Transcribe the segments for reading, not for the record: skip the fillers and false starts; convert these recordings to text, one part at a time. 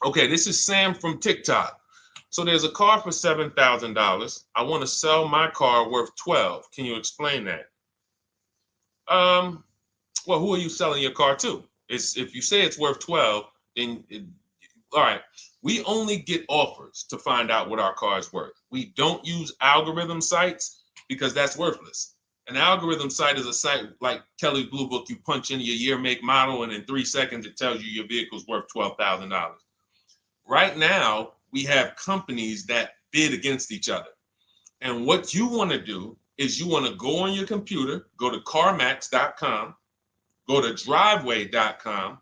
Okay, this is Sam from TikTok. So there's a car for $7,000. I want to sell my car worth 12. Can you explain that? Um, well, who are you selling your car to? It's if you say it's worth 12, then all right. We only get offers to find out what our car is worth. We don't use algorithm sites because that's worthless. An algorithm site is a site like Kelly's Blue Book. You punch in your year, make, model, and in 3 seconds it tells you your vehicle's worth $12,000. Right now, we have companies that bid against each other. And what you want to do is you want to go on your computer, go to CarMax.com, go to Driveway.com,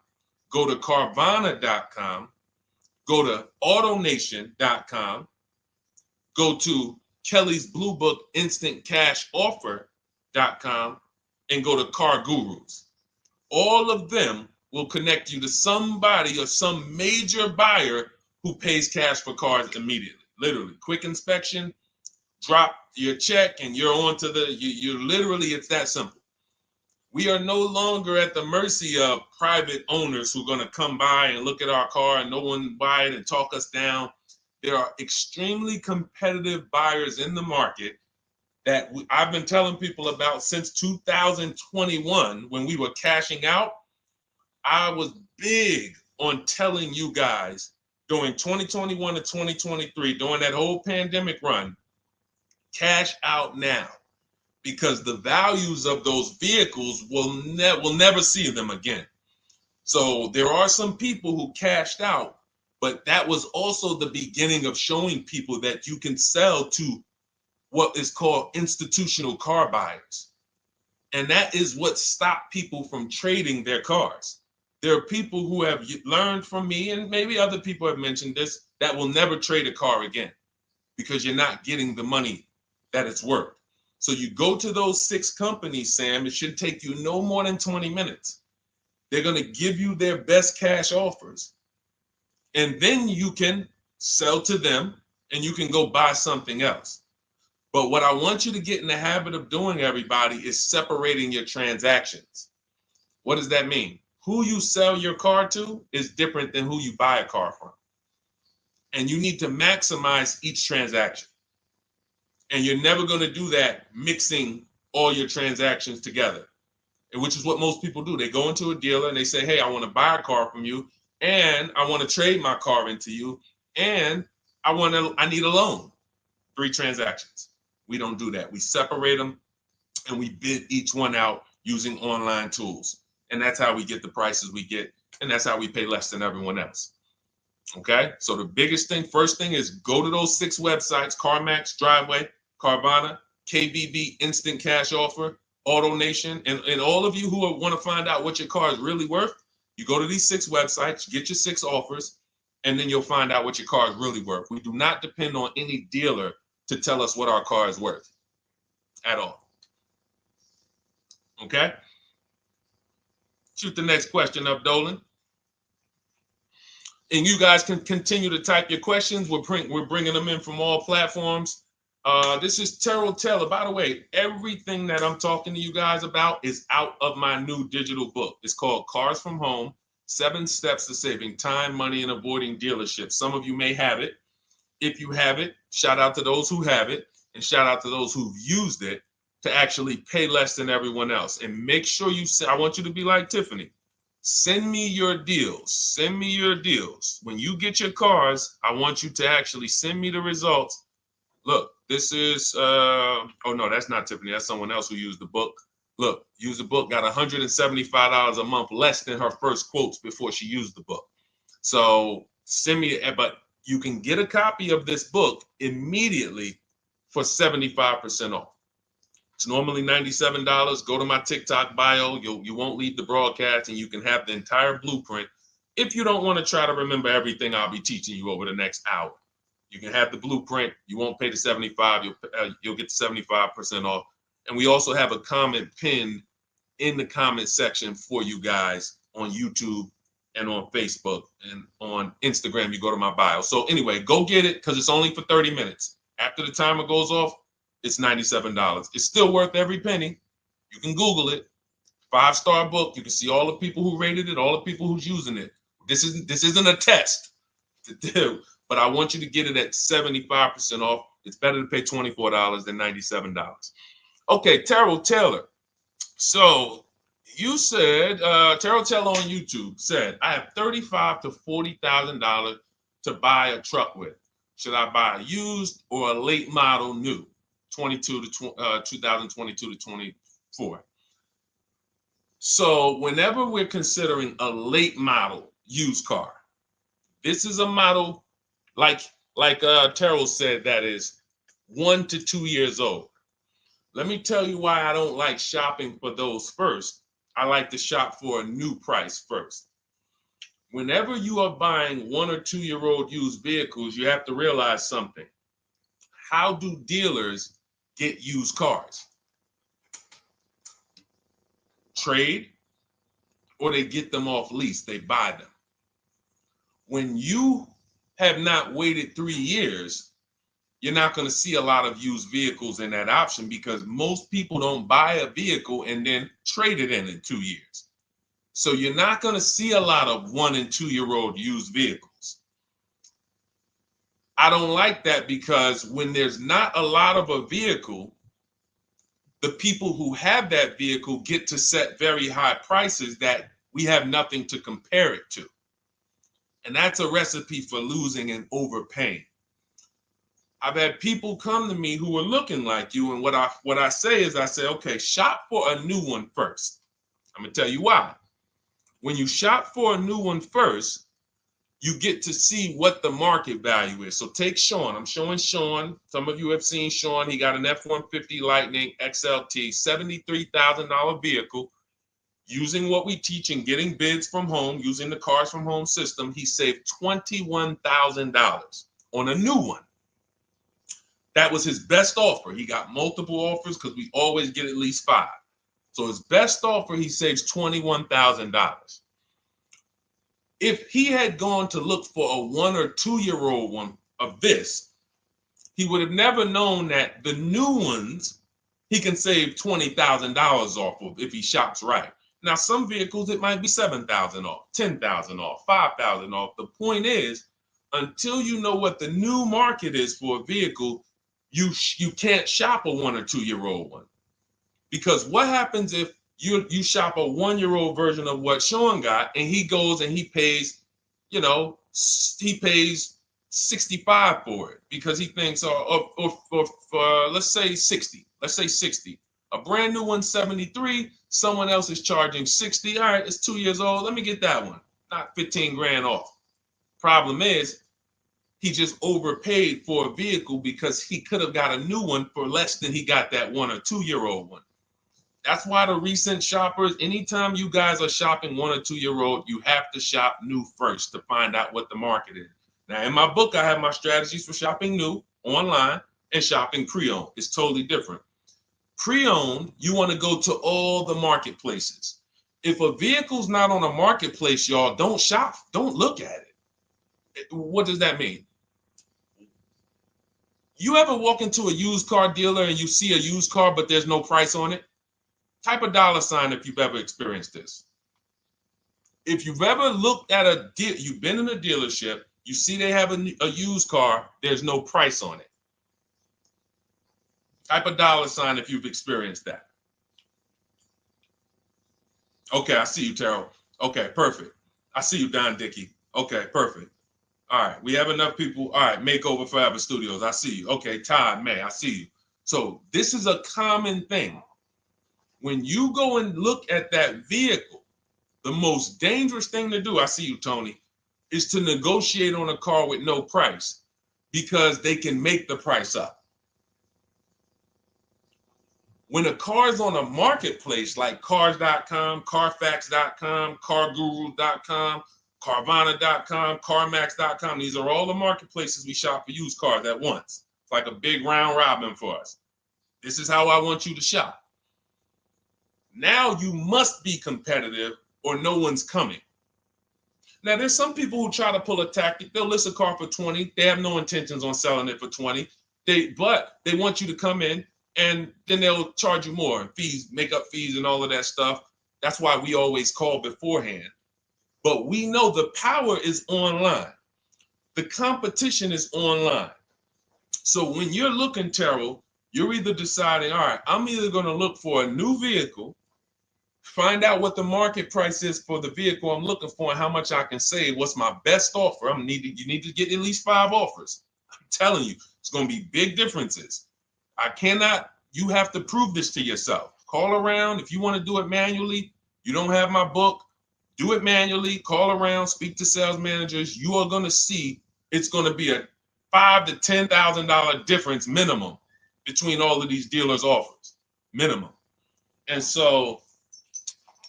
go to Carvana.com, go to AutoNation.com, go to Kelly's Blue Book Instant Cash Offer.com, and go to Car Gurus. All of them will connect you to somebody or some major buyer who pays cash for cars immediately. Literally, quick inspection, drop your check, and you're on to you literally, it's that simple. We are no longer at the mercy of private owners who are going to come by and look at our car and no one buy it and talk us down. There are extremely competitive buyers in the market that I've been telling people about since 2021 when we were cashing out. I was big on telling you guys during 2021 to 2023, during that whole pandemic run, cash out now, because the values of those vehicles will never see them again. So there are some people who cashed out, but that was also the beginning of showing people that you can sell to what is called institutional car buyers. And that is what stopped people from trading their cars. There are people who have learned from me, and maybe other people have mentioned this, that will never trade a car again because you're not getting the money that it's worth. So you go to those 6 companies, Sam, it should take you no more than 20 minutes. They're going to give you their best cash offers. And then you can sell to them and you can go buy something else. But what I want you to get in the habit of doing, everybody, is separating your transactions. What does that mean? Who you sell your car to is different than who you buy a car from. And you need to maximize each transaction. And you're never going to do that mixing all your transactions together, which is what most people do. They go into a dealer and they say, hey, I want to buy a car from you, and I want to trade my car into you, and I need a loan. 3 transactions. We don't do that. We separate them and we bid each one out using online tools. And that's how we get the prices we get. And that's how we pay less than everyone else. Okay. So the biggest thing, first thing, is go to those 6 websites: CarMax, Driveway, Carvana, KBB, Instant Cash Offer, AutoNation. And all of you who want to find out what your car is really worth, you go to these 6 websites, get your 6 offers, and then you'll find out what your car is really worth. We do not depend on any dealer to tell us what our car is worth at all. Okay? Shoot the next question up, Dolan. And you guys can continue to type your questions. We're bringing them in from all platforms. This is Terrell Taylor. By the way, everything that I'm talking to you guys about is out of my new digital book. It's called Cars from Home, 7 Steps to Saving Time, Money, and Avoiding Dealerships. Some of you may have it. If you have it, shout out to those who have it, and shout out to those who've used it to actually pay less than everyone else. And make sure I want you to be like Tiffany. Send me your deals. Send me your deals. When you get your cars, I want you to actually send me the results. Look, this is, oh no, that's not Tiffany. That's someone else who used the book. Look, used the book, got $175 a month less than her first quotes before she used the book. So send me, but you can get a copy of this book immediately for 75% off. It's normally $97. Go to my TikTok bio. You won't leave the broadcast, and you can have the entire blueprint. If you don't want to try to remember everything I'll be teaching you over the next hour, you can have the blueprint. You won't pay the $75. You'll get the 75% off. And we also have a comment pinned in the comment section for you guys on YouTube and on Facebook, and on Instagram. You go to my bio. So anyway, go get it, because it's only for 30 minutes. After the timer goes off, it's $97. It's still worth every penny. You can Google it. 5-star book. You can see all the people who rated it, all the people who's using it. This isn't a test. to do, but I want you to get it at 75% off. It's better to pay $24 than $97. Okay, Terrell Taylor. So you said, Terrell Taylor on YouTube said, I have $35,000 to $40,000 to buy a truck with. Should I buy a used or a late model new, 2022 to 24? So whenever we're considering a late model used car, this is a model like Terrell said that is 1 to 2 years old. Let me tell you why I don't like shopping for those first. I like to shop for a new price first. Whenever you are buying 1 or 2 year old used vehicles, you have to realize something. How do dealers get used cars? Trade, or they get them off lease, they buy them. When you have not waited 3 years, you're not going to see a lot of used vehicles in that option because most people don't buy a vehicle and then trade it in 2 years. So you're not going to see a lot of 1 and 2 year old used vehicles. I don't like that because when there's not a lot of a vehicle, the people who have that vehicle get to set very high prices that we have nothing to compare it to. And that's a recipe for losing and overpaying. I've had people come to me who are looking like you, and what I say is, I say, okay, shop for a new one first. I'm gonna tell you why. When you shop for a new one first, you get to see what the market value is. So take Sean. I'm showing Sean. Some of you have seen Sean. He got an F-150 Lightning XLT, $73,000 vehicle. Using what we teach and getting bids from home, using the Cars from Home system, he saved $21,000 on a new one. That was his best offer. He got multiple offers because we always get at least 5. So his best offer, he saves $21,000. If he had gone to look for a 1 or 2 year old one of this, he would have never known that the new ones he can save $20,000 off of if he shops right. Now, some vehicles, it might be $7,000 off, $10,000 off, $5,000 off. The point is, until you know what the new market is for a vehicle, you can't shop a 1 or 2 year old one. Because what happens if you shop a 1 year old version of what Sean got and he goes and he pays, he pays 65 for it because he thinks, or let's say 60. Let's say 60. A brand new one, 73. Someone else is charging 60. All right, it's 2 years old. Let me get that one. Not 15 grand off. Problem is, he just overpaid for a vehicle because he could have got a new one for less than he got that 1 or 2 year old one. That's why the recent shoppers, anytime you guys are shopping 1 or 2 year old, you have to shop new first to find out what the market is. Now, in my book, I have my strategies for shopping new online and shopping pre-owned. It's totally different. Pre-owned, you want to go to all the marketplaces. If a vehicle's not on a marketplace, y'all, don't shop. Don't look at it. What does that mean? You ever walk into a used car dealer and you see a used car, but there's no price on it? Type a $ if you've ever experienced this. If you've ever looked at a deal, you've been in a dealership, you see they have a used car, there's no price on it. Type a $ if you've experienced that. Okay, I see you, Terrell. Okay, perfect. I see you, Don Dickey. Okay, perfect. All right, we have enough people. All right, Makeover Forever Studios. I see you. Okay, Todd May, I see you. So this is a common thing. When you go and look at that vehicle, the most dangerous thing to do, I see you, Tony, is to negotiate on a car with no price because they can make the price up. When a car is on a marketplace like cars.com, carfax.com, carguru.com, carvana.com, carmax.com, these are all the marketplaces we shop for used cars at once. It's like a big round robin for us. This is how I want you to shop. Now you must be competitive or no one's coming. Now there's some people who try to pull a tactic. They'll list a car for 20. They have no intentions on selling it for 20. But they want you to come in and then they'll charge you more, fees, makeup fees and all of that stuff. That's why we always call beforehand. But we know the power is online. The competition is online. So when you're looking, Terrell, you're either deciding, all right, I'm either going to look for a new vehicle, find out what the market price is for the vehicle I'm looking for and how much I can save. What's my best offer? You need to get at least 5 offers. I'm telling you, it's going to be big differences. You have to prove this to yourself. Call around. If you want to do it manually, you don't have my book, do it manually, call around, speak to sales managers. You are going to see it's going to be a $5,000 to $10,000 difference minimum between all of these dealers' offers, minimum. And so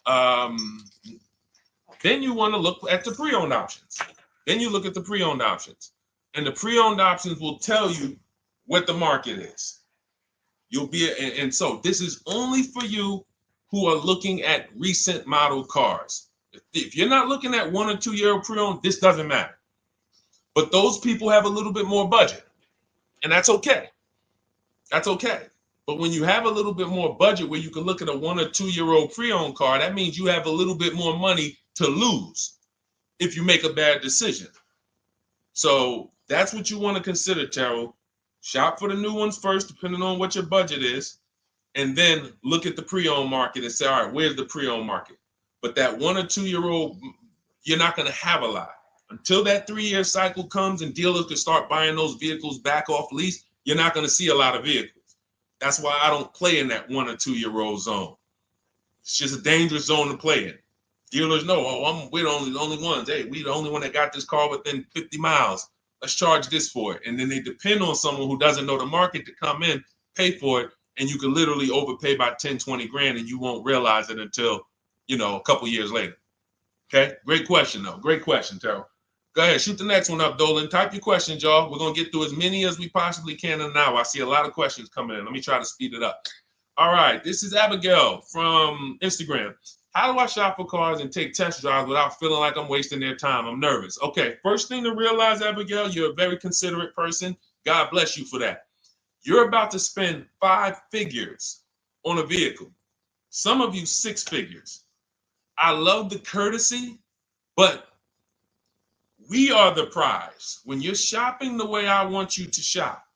then you want to look at the pre-owned options. Then you look at the pre-owned options. And the pre-owned options will tell you what the market is. And so this is only for you who are looking at recent model cars. If you're not looking at 1 or 2 year old pre-owned, this doesn't matter. But those people have a little bit more budget, and that's okay. That's okay. But when you have a little bit more budget where you can look at a 1 or 2 year old pre-owned car, that means you have a little bit more money to lose if you make a bad decision. So that's what you want to consider, Terrell. Shop for the new ones first, depending on what your budget is, and then look at the pre-owned market and say, all right, where's the pre-owned market? But that 1 or 2 year old, you're not going to have a lot. Until that 3 year cycle comes and dealers can start buying those vehicles back off lease, you're not going to see a lot of vehicles. That's why I don't play in that 1 or 2 year old zone. It's just a dangerous zone to play in. Dealers know, we're the only ones. Hey, we the only one that got this car within 50 miles. Let's charge this for it. And then they depend on someone who doesn't know the market to come in, pay for it, and you can literally overpay by 10, 20 grand and you won't realize it until, a couple years later. Okay, great question though. Great question, Terrell. Go ahead, shoot the next one up, Dolan. Type your questions, y'all. We're going to get through as many as we possibly can in an hour. I see a lot of questions coming in. Let me try to speed it up. All right, this is Abigail from Instagram. How do I shop for cars and take test drives without feeling like I'm wasting their time? I'm nervous. Okay, first thing to realize, Abigail, you're a very considerate person. God bless you for that. You're about to spend 5 figures on a vehicle. Some of you 6 figures. I love the courtesy, but we are the prize. When you're shopping the way I want you to shop,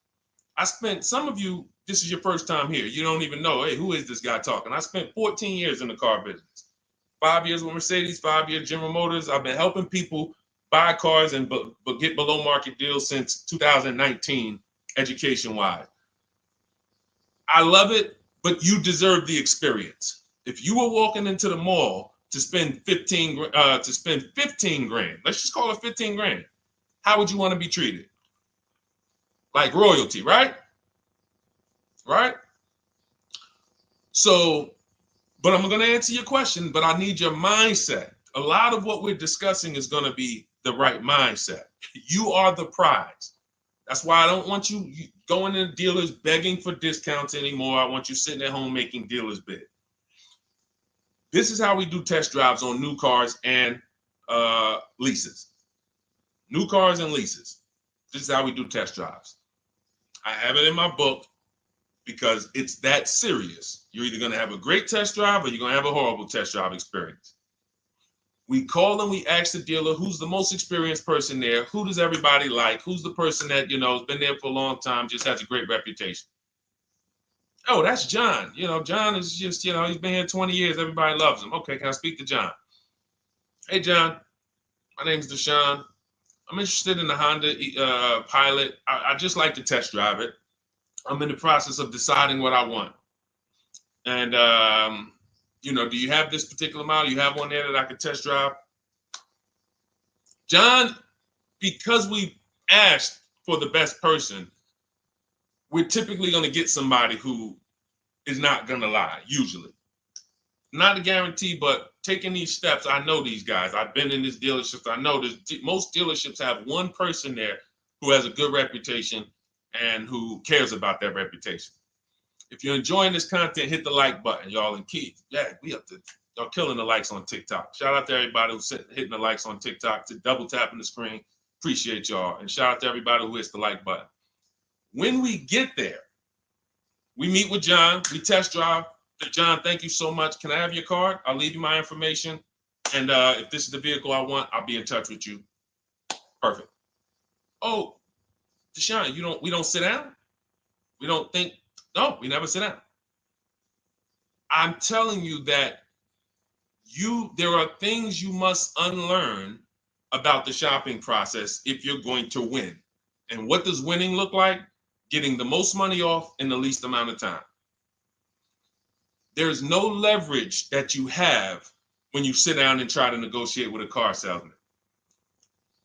some of you, this is your first time here. You don't even know, hey, who is this guy talking? I spent 14 years in the car business. 5 years with Mercedes, 5 years General Motors. I've been helping people buy cars and get below market deals since 2019, education-wise. I love it, but you deserve the experience. If you were walking into the mall to spend 15 grand, let's just call it 15 grand. How would you want to be treated? Like royalty, right? Right? So, but I'm going to answer your question, but I need your mindset. A lot of what we're discussing is going to be the right mindset. You are the prize. That's why I don't want you going to dealers begging for discounts anymore. I want you sitting at home making dealers bid. This is how we do test drives on new cars and leases. New cars and leases. This is how we do test drives. I have it in my book because it's that serious. You're either going to have a great test drive or you're going to have a horrible test drive experience. We call and we ask the dealer, who's the most experienced person there? Who does everybody like? Who's the person that, has been there for a long time, just has a great reputation? Oh, that's John. John is just, he's been here 20 years. Everybody loves him. Okay, can I speak to John? Hey, John, my name's Deshone. I'm interested in the Honda Pilot. I just like to test drive it. I'm in the process of deciding what I want. And, do you have this particular model? You have one there that I could test drive? John, because we asked for the best person, we're typically going to get somebody who is not going to lie, usually. Not a guarantee, but taking these steps, I know these guys. I've been in this dealership. I know most dealerships have one person there who has a good reputation and who cares about that reputation. If you're enjoying this content, hit the like button, y'all. And Keith, y'all killing the likes on TikTok. Shout out to everybody who's hitting the likes on TikTok, to double tapping the screen. Appreciate y'all. And shout out to everybody who hits the like button. When we get there, we meet with John. We test drive. John, thank you so much. Can I have your card? I'll leave you my information. And if this is the vehicle I want, I'll be in touch with you. Perfect. Oh, Deshone, we don't sit down? We don't think, no, we never sit down. I'm telling you that there are things you must unlearn about the shopping process if you're going to win. And what does winning look like? Getting the most money off in the least amount of time. There's no leverage that you have when you sit down and try to negotiate with a car salesman.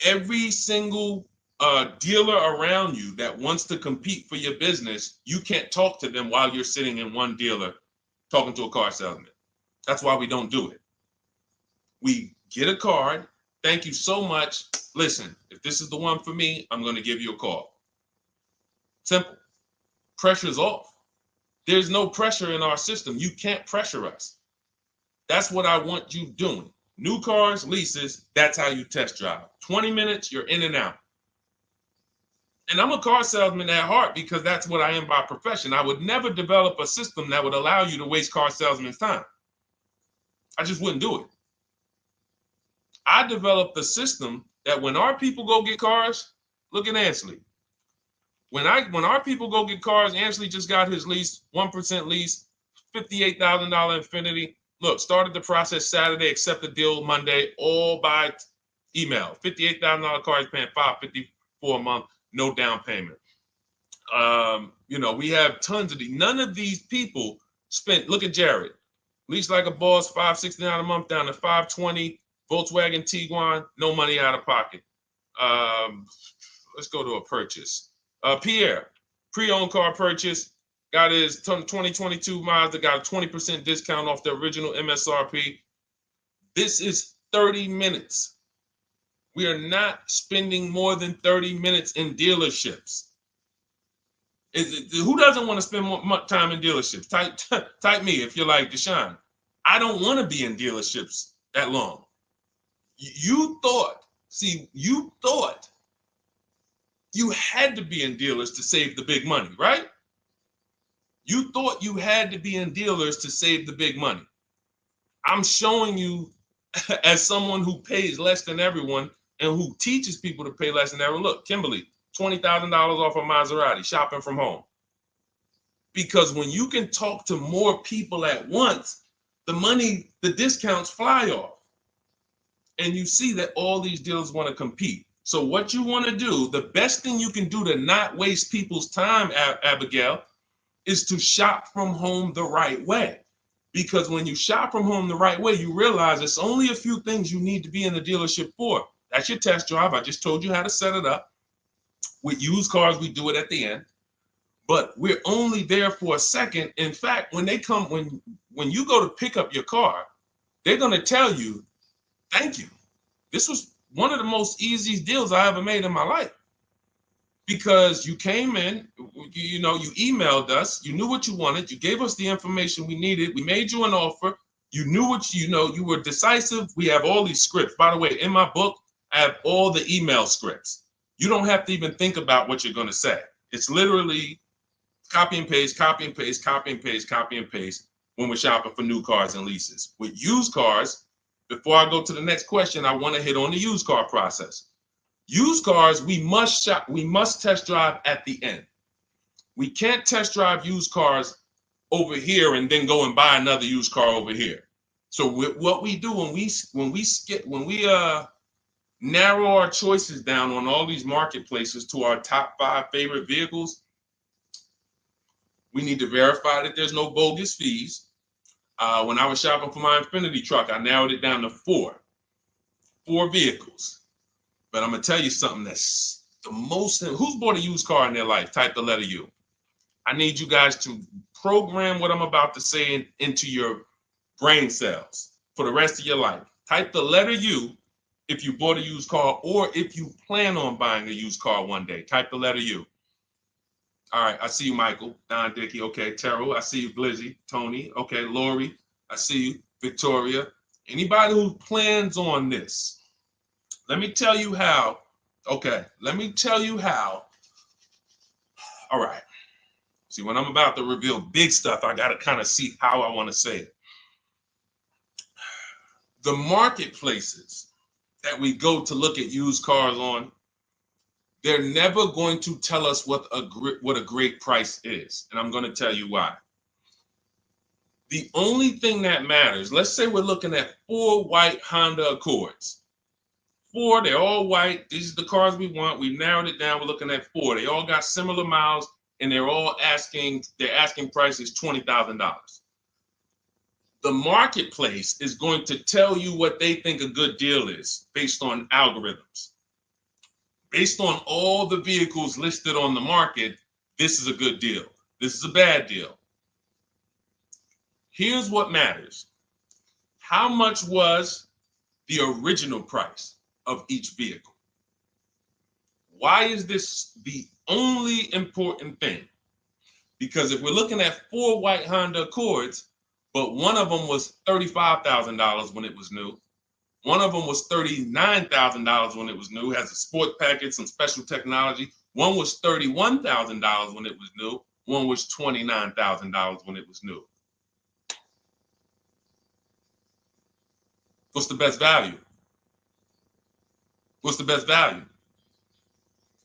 Every single dealer around you that wants to compete for your business, you can't talk to them while you're sitting in one dealer talking to a car salesman. That's why we don't do it. We get a card. Thank you so much. Listen, if this is the one for me, I'm going to give you a call. Simple. Pressure's off. There's no pressure in our system. You can't pressure us. That's what I want you doing. New cars, leases, that's how you test drive. 20 minutes, you're in and out. And I'm a car salesman at heart because that's what I am by profession. I would never develop a system that would allow you to waste car salesmen's time. I just wouldn't do it. I developed a system that when our people go get cars, look at Ansley. When our people go get cars, Ansley just got his lease, 1% lease, $58,000 Infiniti. Look, started the process Saturday, accept the deal Monday, all by email. $58,000 car, he's paying $554 a month, no down payment. We have tons of these. None of these people spent, look at Jared, lease like a boss, $569 a month down to $520, Volkswagen Tiguan, no money out of pocket. Let's go to a purchase. Pierre, pre-owned car purchase, got his 2022 Mazda, got a 20% discount off the original MSRP. This is 30 minutes. We are not spending more than 30 minutes in dealerships. Who doesn't want to spend more time in dealerships? Type me if you're like Deshone. I don't want to be in dealerships that long. You thought you had to be in dealers to save the big money, right? You thought you had to be in dealers to save the big money. I'm showing you as someone who pays less than everyone and who teaches people to pay less than everyone. Look, Kimberly, $20,000 off a Maserati, shopping from home. Because when you can talk to more people at once, the discounts fly off. And you see that all these dealers want to compete. So what you want to do, the best thing you can do to not waste people's time, Abigail, is to shop from home the right way. Because when you shop from home the right way, you realize it's only a few things you need to be in the dealership for. That's your test drive. I just told you how to set it up. With used cars, we do it at the end. But we're only there for a second. In fact, when you go to pick up your car, they're going to tell you, thank you. This was one of the most easiest deals I ever made in my life. Because you came in, you emailed us, you knew what you wanted, you gave us the information we needed, we made you an offer, you knew what you were decisive. We have all these scripts. By the way, in my book, I have all the email scripts. You don't have to even think about what you're going to say. It's literally copy and paste, copy and paste, copy and paste, copy and paste when we're shopping for new cars and leases. With used cars, before I go to the next question, I want to hit on the used car process. Used cars, we must test drive at the end. We can't test drive used cars over here and then go and buy another used car over here. So what we do when we narrow our choices down on all these marketplaces to our top 5 favorite vehicles, we need to verify that there's no bogus fees. When I was shopping for my Infiniti truck, I narrowed it down to 4 vehicles. But I'm going to tell you something that's the most, who's bought a used car in their life? Type the letter U. I need you guys to program what I'm about to say into your brain cells for the rest of your life. Type the letter U if you bought a used car or if you plan on buying a used car one day. Type the letter U. All right, I see you, Michael. Don Dickey, okay. Terrell, I see you. Glizzy, Tony, okay. Lori, I see you. Victoria. Anybody who plans on this, let me tell you how. Okay, let me tell you how. All right. See, when I'm about to reveal big stuff, I got to kind of see how I want to say it. The marketplaces that we go to look at used cars on, They're never going to tell us what a great price is. And I'm going to tell you why. The only thing that matters, let's say we're looking at 4 white Honda Accords. 4, they're all white. These are the cars we want. We've narrowed it down. We're looking at 4. They all got similar miles, and they're asking price is $20,000. The marketplace is going to tell you what they think a good deal is based on algorithms. Based on all the vehicles listed on the market, this is a good deal. This is a bad deal. Here's what matters. How much was the original price of each vehicle? Why is this the only important thing? Because if we're looking at 4 white Honda Accords, but one of them was $35,000 when it was new, one of them was $39,000 when it was new, has a sport package, some special technology. One was $31,000 when it was new. One was $29,000 when it was new. What's the best value? What's the best value?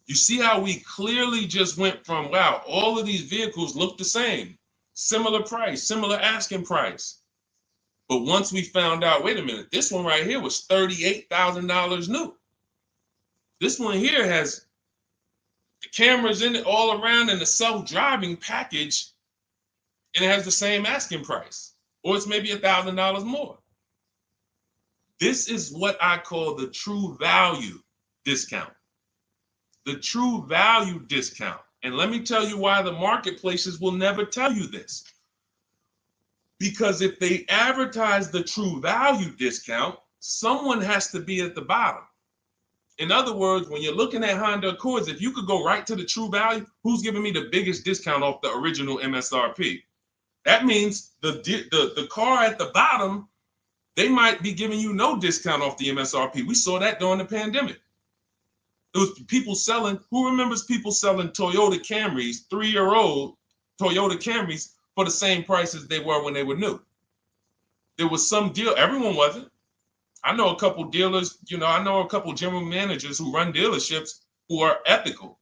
You see how we clearly just went from, wow, all of these vehicles look the same, similar price, similar asking price. But once we found out, wait a minute, this one right here was $38,000 new. This one here has the cameras in it all around and the self-driving package, and it has the same asking price, or it's maybe $1,000 more. This is what I call the true value discount. The true value discount. And let me tell you why the marketplaces will never tell you this. Because if they advertise the true value discount, someone has to be at the bottom. In other words, when you're looking at Honda Accords, if you could go right to the true value, who's giving me the biggest discount off the original MSRP? That means the car at the bottom, they might be giving you no discount off the MSRP. We saw that during the pandemic. It was people selling, who remembers people selling Toyota Camrys, 3-year-old Toyota Camrys for the same price as they were when they were new? There was some deal, everyone wasn't. I know a couple dealers, I know a couple general managers who run dealerships who are ethical.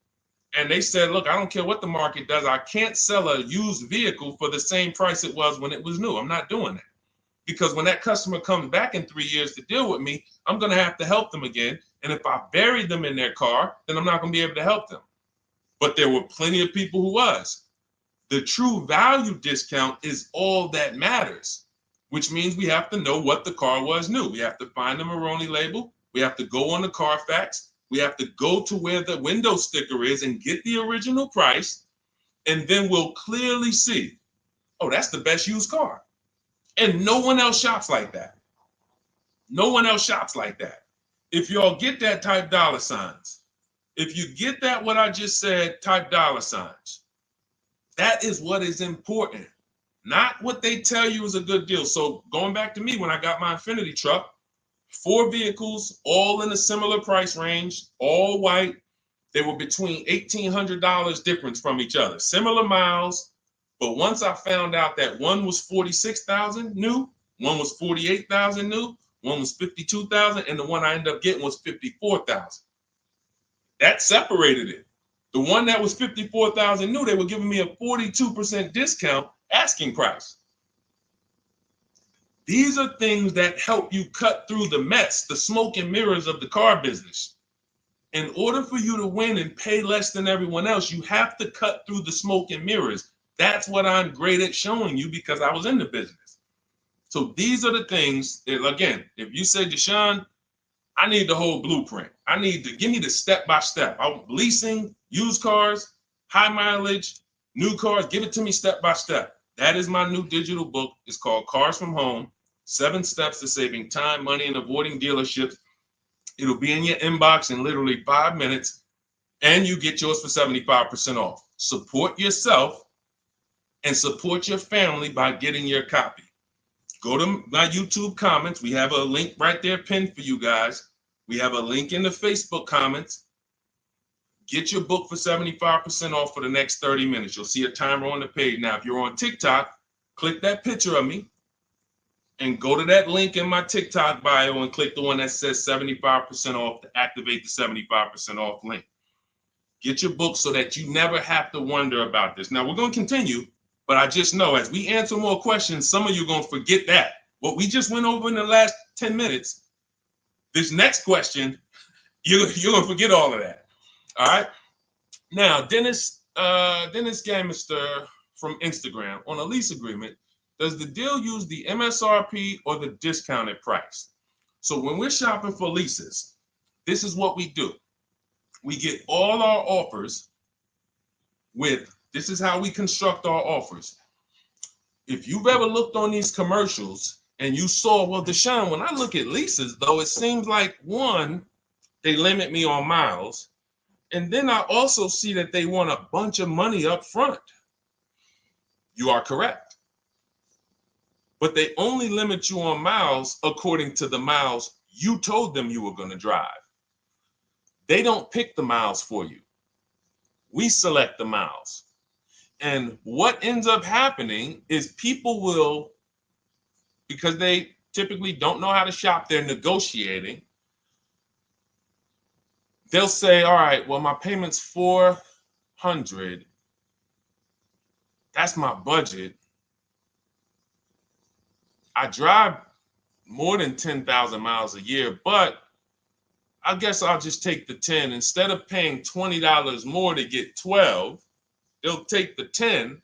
And they said, look, I don't care what the market does. I can't sell a used vehicle for the same price it was when it was new. I'm not doing that. Because when that customer comes back in 3 years to deal with me, I'm going to have to help them again. And if I bury them in their car, then I'm not going to be able to help them. But there were plenty of people who was. The true value discount is all that matters, which means we have to know what the car was new. We have to find the Maroni label. We have to go on the Carfax. We have to go to where the window sticker is and get the original price. And then we'll clearly see, oh, that's the best used car. And no one else shops like that. No one else shops like that. If y'all get that, type dollar signs. If you get that, what I just said, type dollar signs. That is what is important, not what they tell you is a good deal. So going back to me, when I got my Infiniti truck, 4 vehicles, all in a similar price range, all white. They were between $1,800 difference from each other, similar miles. But once I found out that one was 46,000 new, one was 48,000 new, one was 52,000, and the one I ended up getting was 54,000. That separated it. The one that was 54,000 new, they were giving me a 42% discount asking price. These are things that help you cut through the mess, the smoke and mirrors of the car business. In order for you to win and pay less than everyone else, you have to cut through the smoke and mirrors. That's what I'm great at showing you because I was in the business. So these are the things that, again, if you say, Deshone, I need the whole blueprint. I need to give me the step-by-step. I'm leasing, used cars, high mileage, new cars. Give it to me step-by-step. That is my new digital book. It's called Cars from Home, 7 Steps to Saving Time, Money, and Avoiding Dealerships. It'll be in your inbox in literally 5 minutes, and you get yours for 75% off. Support yourself and support your family by getting your copy. Go to my YouTube comments. We have a link right there pinned for you guys. We have a link in the Facebook comments. Get your book for 75% off for the next 30 minutes. You'll see a timer on the page. Now, if you're on TikTok, click that picture of me and go to that link in my TikTok bio and click the one that says 75% off to activate the 75% off link. Get your book so that you never have to wonder about this. Now, we're going to continue, but I just know as we answer more questions, some of you are going to forget that. What we just went over in the last 10 minutes, this next question, you're going to forget all of that. All right? Now, Dennis Gamister from Instagram, on a lease agreement, does the deal use the MSRP or the discounted price? So when we're shopping for leases, this is what we do. We get all our offers this is how we construct our offers. If you've ever looked on these commercials and you saw, well, Deshone, when I look at leases, though, it seems like, one, they limit me on miles. And then I also see that they want a bunch of money up front. You are correct. But they only limit you on miles according to the miles you told them you were going to drive. They don't pick the miles for you. We select the miles. And what ends up happening is people will, because they typically don't know how to shop, they're negotiating. They'll say, all right, well, my payment's $400. That's my budget. I drive more than 10,000 miles a year, but I guess I'll just take the 10. Instead of paying $20 more to get 12, they'll take the 10,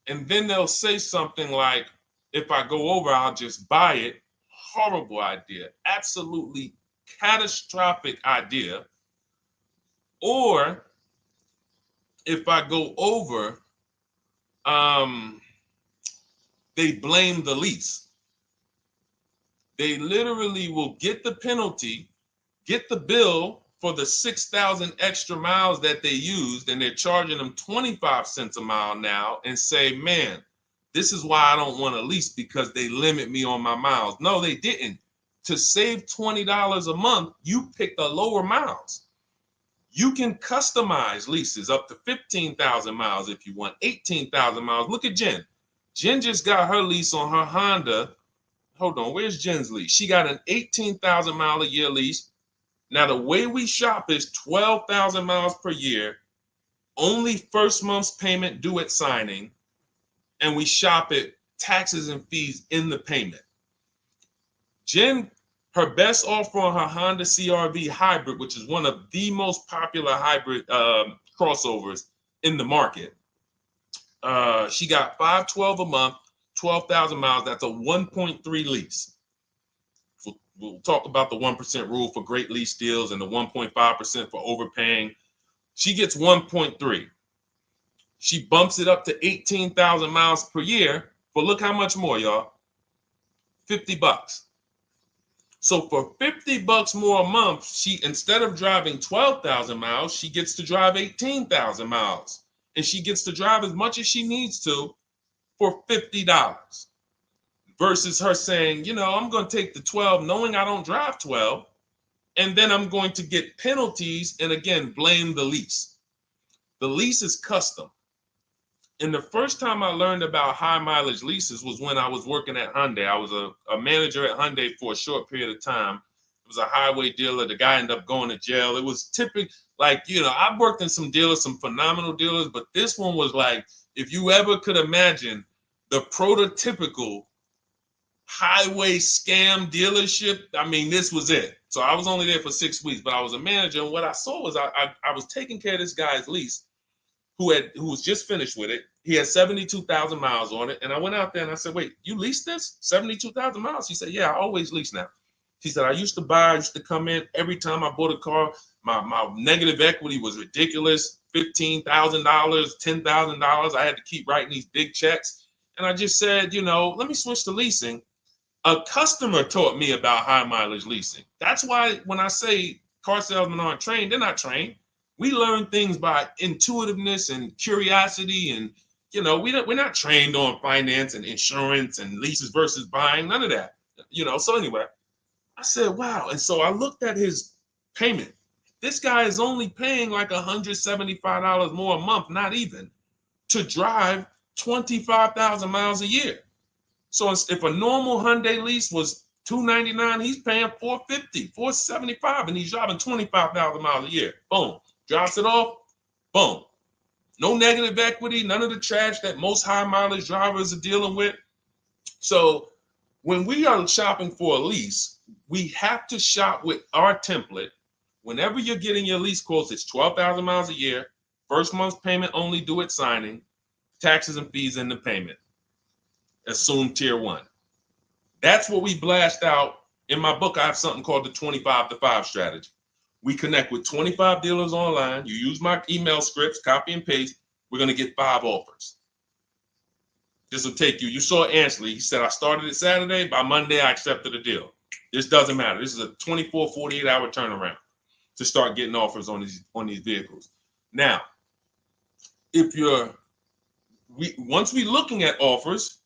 and then they'll say something like, if I go over, I'll just buy it. Horrible idea. Absolutely catastrophic idea. Or if I go over, they blame the lease. They literally will get the penalty, get the bill for the 6,000 extra miles that they used, and they're charging them 25 cents a mile now, and say, man, this is why I don't want to lease, because they limit me on my miles. No, they didn't. To save $20 a month, you pick the lower miles. You can customize leases up to 15,000 miles if you want, 18,000 miles. Look at Jen. Jen just got her lease on her Honda. Hold on, where's Jen's lease? She got an 18,000 mile a year lease. Now, the way we shop is 12,000 miles per year, only first month's payment due at signing, and we shop it taxes and fees in the payment. Jen, her best offer on her Honda CR-V hybrid, which is one of the most popular hybrid crossovers in the market, she got $512 a month, 12,000 miles. That's a 1.3 lease. We'll talk about the 1% rule for great lease deals and the 1.5% for overpaying. She gets 1.3. She bumps it up to 18,000 miles per year. But look how much more, y'all. $50. So for $50 more a month, she, instead of driving 12,000 miles, she gets to drive 18,000 miles. And she gets to drive as much as she needs to for $50. Versus her saying, you know, I'm going to take the 12 knowing I don't drive 12, and then I'm going to get penalties and, again, blame the lease. The lease is custom. And the first time I learned about high mileage leases was when I was working at Hyundai. I was a manager at Hyundai for a short period of time. It was a highway dealer. The guy ended up going to jail. It was typical, like, you know, I've worked in some dealers, some phenomenal dealers, but this one was like, if you ever could imagine the prototypical highway scam dealership, I mean, this was it. So I was only there for 6 weeks, but I was a manager, and what I saw was I was taking care of this guy's lease who was just finished with it. He had 72,000 miles on it, and I went out there and I said, wait, you leased this? 72,000 miles? He said, yeah, I always lease now. He said, I used to come in every time I bought a car, my negative equity was ridiculous, $15,000, $10,000. I had to keep writing these big checks. And I just said, you know, let me switch to leasing. A customer taught me about high mileage leasing. That's why when I say car salesmen aren't trained, they're not trained. We learn things by intuitiveness and curiosity, and you know, we're not trained on finance and insurance and leases versus buying, none of that. You know, so anyway, I said, wow. And so I looked at his payment. This guy is only paying like $175 more a month, not even, to drive 25,000 miles a year. So if a normal Hyundai lease was $299, he's paying $450, $475, and he's driving 25,000 miles a year. Boom, drops it off, Boom. No negative equity, none of the trash that most high mileage drivers are dealing with. So when we are shopping for a lease, we have to shop with our template. Whenever you're getting your lease quotes, it's 12,000 miles a year, first month's payment only due at signing, taxes and fees in the payment. Assume tier 1. That's what we blast out. In my book, I have something called the 25 to 5 strategy. We connect with 25 dealers online. You use my email scripts, copy and paste. We're going to get 5 offers. This will take you. You saw Ansley. He said, I started it Saturday. By Monday, I accepted a deal. This doesn't matter. This is a 24, 48-hour turnaround to start getting offers on these vehicles. Now, once we're looking at offers,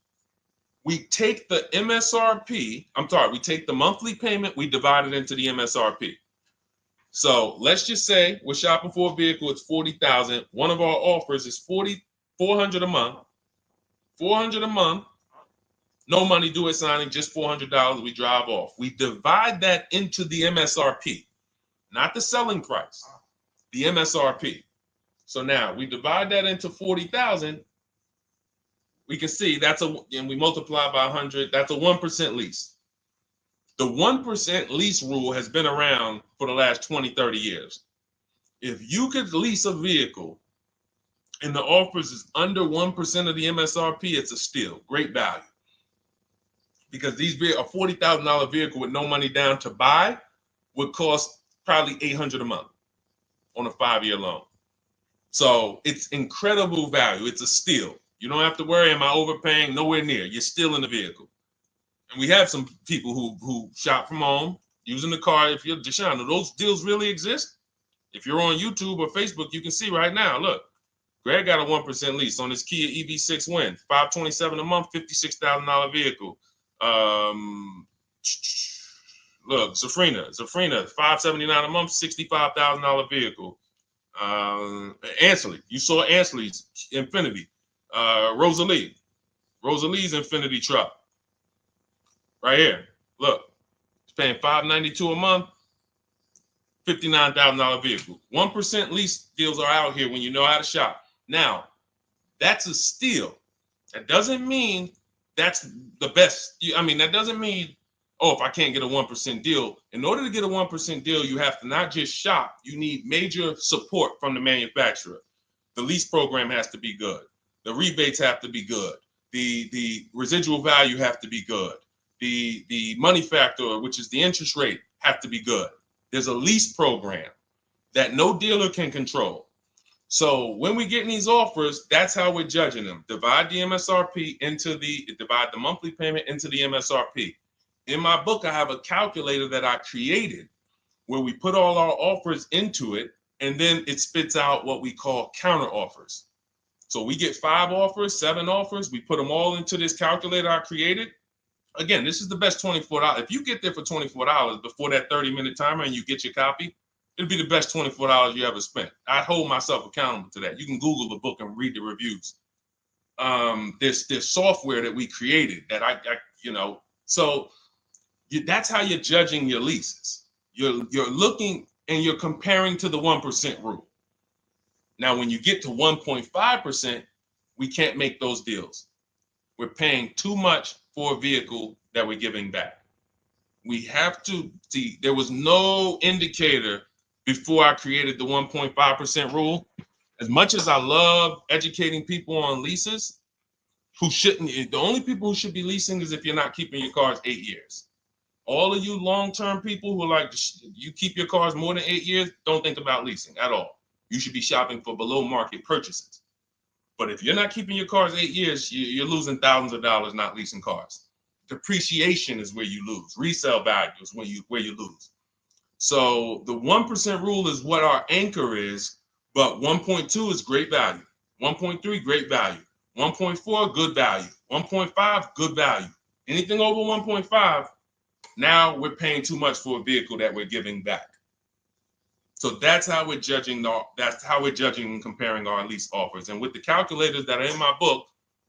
we take the MSRP. We take the monthly payment. We divide it into the MSRP. So let's just say we're shopping for a vehicle. It's $40,000. One of our offers is $400 a month. $400 a month. No money due at signing, just $400. We drive off. We divide that into the MSRP, not the selling price, the MSRP. So now we divide that into 40,000. We can see and we multiply by 100. That's a 1% lease. The 1% lease rule has been around for the last 20, 30 years. If you could lease a vehicle and the offers is under 1% of the MSRP, it's a steal. Great value. Because a $40,000 vehicle with no money down to buy would cost probably $800 a month on a 5-year loan. So it's incredible value. It's a steal. You don't have to worry, am I overpaying? Nowhere near. You're still in the vehicle. And we have some people who shop from home using the car. If you're Deshone, do those deals really exist? If you're on YouTube or Facebook, you can see right now. Look, Greg got a 1% lease on his Kia EV6 Win, $527 a month, $56,000 vehicle. Look, Zafrina, $579 a month, $65,000 vehicle. Ansley, you saw Ansley's Infinity. Rosalie's Infinity truck. Right here. Look, it's paying $592 a month, $59,000 vehicle. 1% lease deals are out here when you know how to shop. Now, that's a steal. That doesn't mean that's the best. That doesn't mean, if I can't get a 1% deal. In order to get a 1% deal, you have to not just shop. You need major support from the manufacturer. The lease program has to be good. The rebates have to be good. The residual value have to be good. The money factor, which is the interest rate, have to be good. There's a lease program that no dealer can control. So when we get these offers, that's how we're judging them. Divide the monthly payment into the MSRP. In my book, I have a calculator that I created where we put all our offers into it, and then it spits out what we call counter offers. So we get 5 offers, 7 offers. We put them all into this calculator I created. Again, this is the best $24. If you get there for $24 before that 30-minute timer and you get your copy, it'll be the best $24 you ever spent. I hold myself accountable to that. You can Google the book and read the reviews. There's software that we created that that's how you're judging your leases. You're looking and you're comparing to the 1% rule. Now, when you get to 1.5%, we can't make those deals. We're paying too much for a vehicle that we're giving back. We have to see, there was no indicator before I created the 1.5% rule. As much as I love educating people on leases, the only people who should be leasing is if you're not keeping your cars 8 years. All of you long-term people who you keep your cars more than 8 years, don't think about leasing at all. You should be shopping for below market purchases. But if you're not keeping your cars 8 years, you're losing thousands of dollars not leasing cars. Depreciation is where you lose. Resale value is where you lose. So the 1% rule is what our anchor is, but 1.2 is great value. 1.3, great value. 1.4, good value. 1.5, good value. Anything over 1.5, now we're paying too much for a vehicle that we're giving back. So that's how we're judging. That's how we're judging and comparing our lease offers. And with the calculators that are in my book,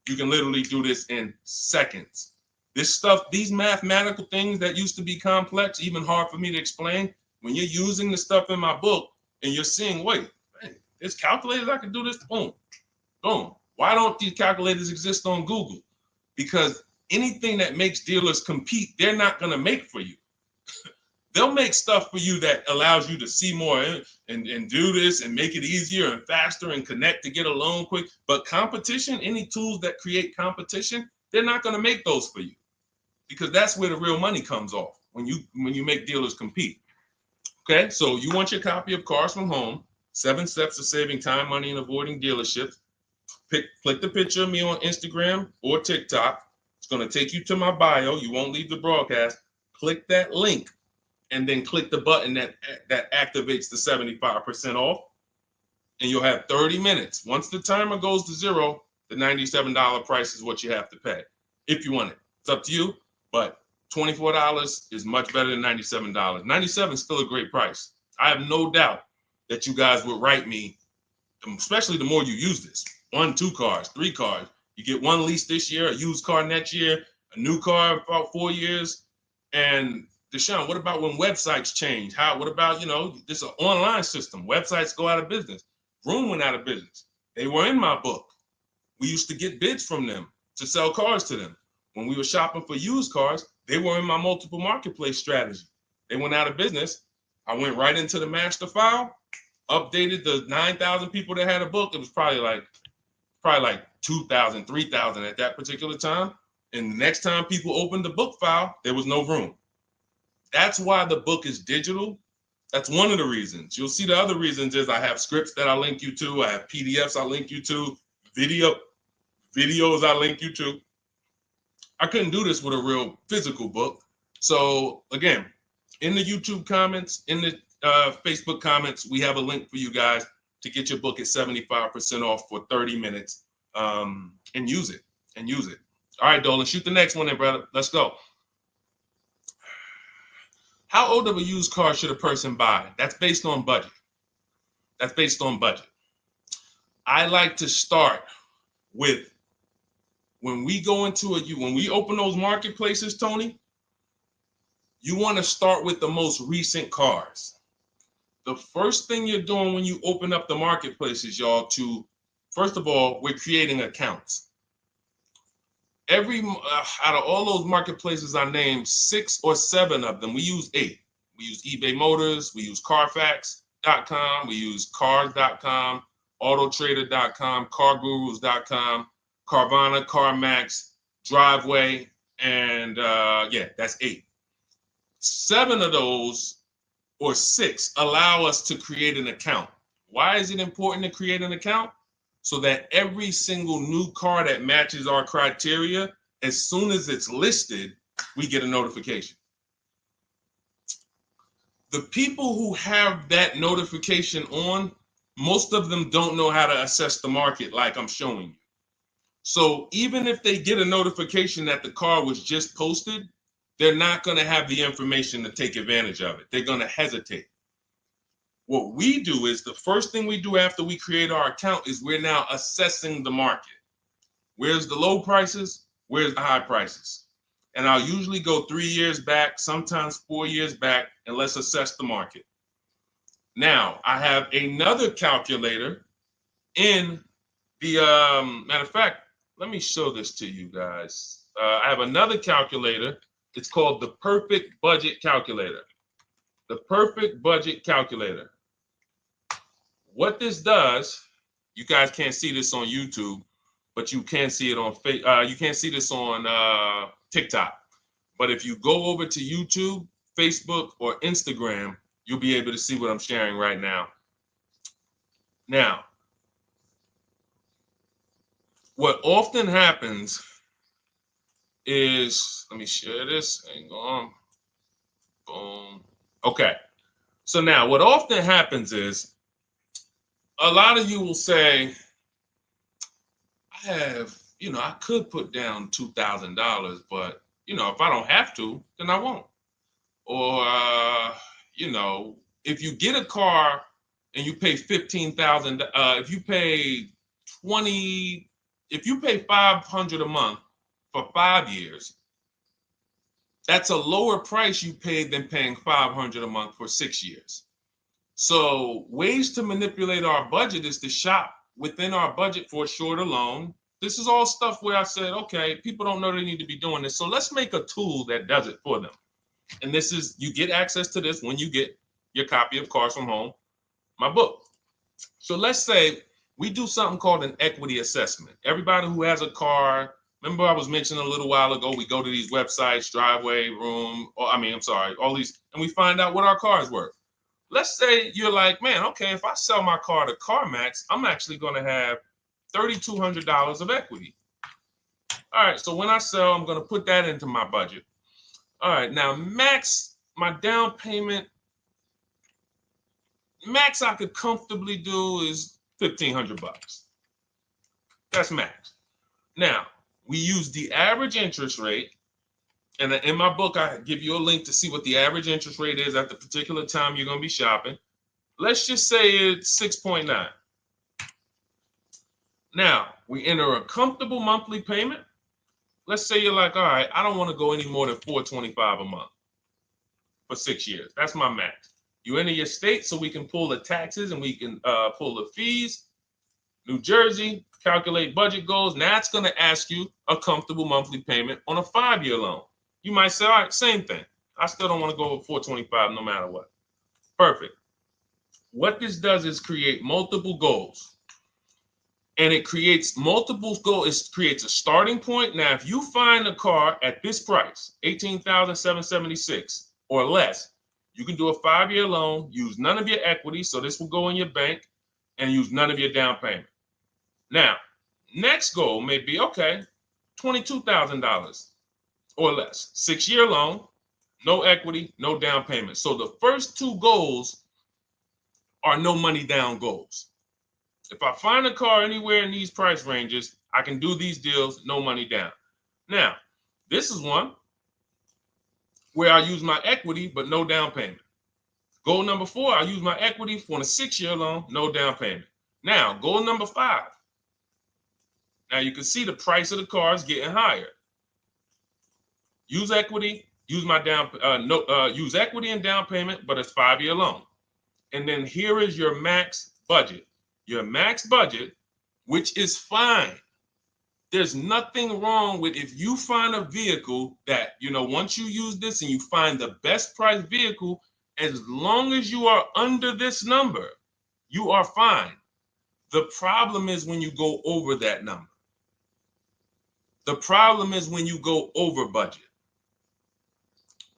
you can literally do this in seconds. This stuff, these mathematical things that used to be complex, even hard for me to explain, when you're using the stuff in my book and you're seeing, wait, There's calculators I can do this. Boom, boom. Why don't these calculators exist on Google? Because anything that makes dealers compete, they're not going to make for you. They'll make stuff for you that allows you to see more and do this and make it easier and faster and connect to get a loan quick. But competition, any tools that create competition, they're not going to make those for you, because that's where the real money comes off when you make dealers compete. Okay, so you want your copy of Cars from Home, 7 Steps to Saving Time, Money, and Avoiding Dealerships. Click the picture of me on Instagram or TikTok. It's going to take you to my bio. You won't leave the broadcast. Click that link and then click the button that activates the 75% off, and you'll have 30 minutes. Once the timer goes to 0, the $97 price is what you have to pay if you want it. It's up to you, but $24 is much better than $97. $97 is still a great price. I have no doubt that you guys would write me, especially the more you use this. 1, 2 cars, 3 cars. You get 1 lease this year, a used car next year, a new car in about 4 years. And Deshone, what about when websites change? What about, this is an online system. Websites go out of business. Vroom went out of business. They were in my book. We used to get bids from them to sell cars to them. When we were shopping for used cars, they were in my multiple marketplace strategy. They went out of business. I went right into the master file, updated the 9,000 people that had a book. It was probably like 2,000, 3,000 at that particular time. And the next time people opened the book file, there was no room. That's why the book is digital. That's one of the reasons. You'll see the other reasons is I have scripts that I link you to. I have PDFs I link you to. Videos I link you to. I couldn't do this with a real physical book. So again, in the YouTube comments, in the Facebook comments, we have a link for you guys to get your book at 75% off for 30 minutes and use it. All right, Dolan, shoot the next one then, brother. Let's go. How old of a used car should a person buy? That's based on budget. I like to start with, when we open those marketplaces, Tony, you want to start with the most recent cars. The first thing you're doing when you open up the marketplaces, y'all, first of all, we're creating accounts. Out of all those marketplaces I named, 6 or 7 of them, we use 8. We use eBay Motors, we use Carfax.com, we use Cars.com, Autotrader.com, CarGurus.com, Carvana, CarMax, Driveway, and that's 8. 7 of those, or 6, allow us to create an account. Why is it important to create an account? So that every single new car that matches our criteria, as soon as it's listed, we get a notification. The people who have that notification on, most of them don't know how to assess the market like I'm showing you. So even if they get a notification that the car was just posted, they're not going to have the information to take advantage of it. They're going to hesitate. What we do is, the first thing we do after we create our account is we're now assessing the market. Where's the low prices? Where's the high prices? And I'll usually go 3 years back, sometimes 4 years back, and let's assess the market. Now, I have another calculator in the, matter of fact, let me show this to you guys. I have another calculator. It's called the Perfect Budget Calculator. The Perfect Budget Calculator. What this does, you guys can't see this on YouTube, but you can see it on you can't see this on TikTok. But if you go over to YouTube, Facebook, or Instagram, you'll be able to see what I'm sharing right now. Now, what often happens is, let me share this. Hang on. Boom. Okay. So now what often happens is, a lot of you will say, I could put down $2,000, but, if I don't have to, then I won't. Or, if you get a car and you pay $15,000, if you pay $500 a month for 5 years, that's a lower price you paid than paying $500 a month for 6 years. So ways to manipulate our budget is to shop within our budget for a shorter loan. This is all stuff where I said, okay, people don't know they need to be doing this. So let's make a tool that does it for them. And this is, you get access to this when you get your copy of Cars from Home, my book. So let's say we do something called an equity assessment. Everybody who has a car, remember I was mentioning a little while ago, we go to these websites, Driveway, Room, or all these, and we find out what our car is worth. Let's say you're like, man, okay, if I sell my car to CarMax, I'm actually going to have $3,200 of equity. All right, so when I sell, I'm going to put that into my budget. All right, now max, my down payment, max I could comfortably do is $1,500. That's max. Now, we use the average interest rate, and in my book, I give you a link to see what the average interest rate is at the particular time you're going to be shopping. Let's just say it's 6.9. Now, we enter a comfortable monthly payment. Let's say you're like, all right, I don't want to go any more than $425 a month for 6 years. That's my max. You enter your state so we can pull the taxes and we can pull the fees. New Jersey, calculate budget goals. Now it's going to ask you a comfortable monthly payment on a 5-year loan. You might say, all right, same thing. I still don't want to go over 425 no matter what. Perfect. What this does is create multiple goals. And it creates multiple goals. It creates a starting point. Now, if you find a car at this price, $18,776 or less, you can do a 5-year loan, use none of your equity, so this will go in your bank, and use none of your down payment. Now, next goal may be, okay, $22,000 or less. 6-year loan, no equity, no down payment. So the first two goals are no money down goals. If I find a car anywhere in these price ranges, I can do these deals, no money down. Now, this is one where I use my equity, but no down payment. Goal number 4, I use my equity for a 6-year loan, no down payment. Now, goal number 5. Now you can see the price of the car is getting higher. Use equity, use my use equity and down payment, but it's 5-year loan. And then here is your max budget. Your max budget, which is fine. There's nothing wrong with if you find a vehicle that, once you use this and you find the best price vehicle, as long as you are under this number, you are fine. The problem is when you go over that number. The problem is when you go over budget.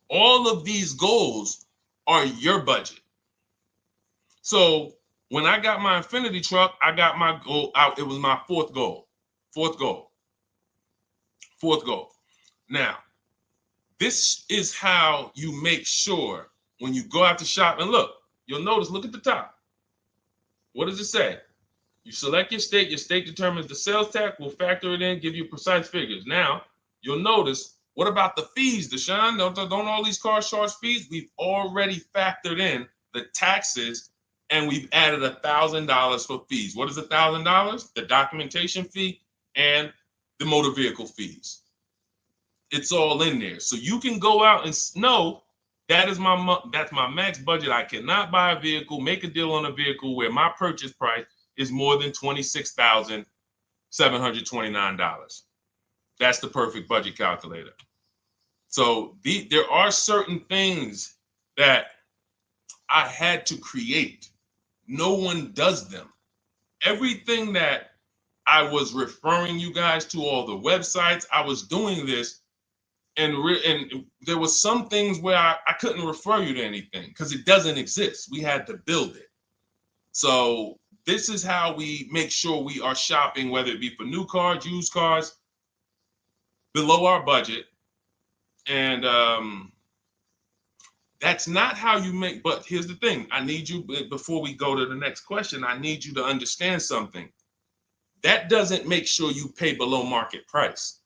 All of these goals are your budget. So when I got my Infiniti truck, I got my goal out. It was my fourth goal. Now, this is how you make sure when you go out to shop, and look at the top. What does it say? You select your state determines the sales tax, will factor it in, give you precise figures. Now, you'll notice, what about the fees, Deshone? Don't all these cars charge fees? We've already factored in the taxes, and we've added $1,000 for fees. What is $1,000? The documentation fee and the motor vehicle fees. It's all in there. So you can go out and know that's my max budget. I cannot buy a vehicle, make a deal on a vehicle where my purchase price is more than $26,729. That's the perfect budget calculator. So there are certain things that I had to create. No one does them. Everything that I was referring you guys to, all the websites, I was doing this, and there was some things where I couldn't refer you to anything because it doesn't exist. We had to build it. So this is how we make sure we are shopping, whether it be for new cars, used cars, below our budget. And that's not how you make, but here's the thing. I need you, before we go to the next question, I need you to understand something. That doesn't make sure you pay below market price.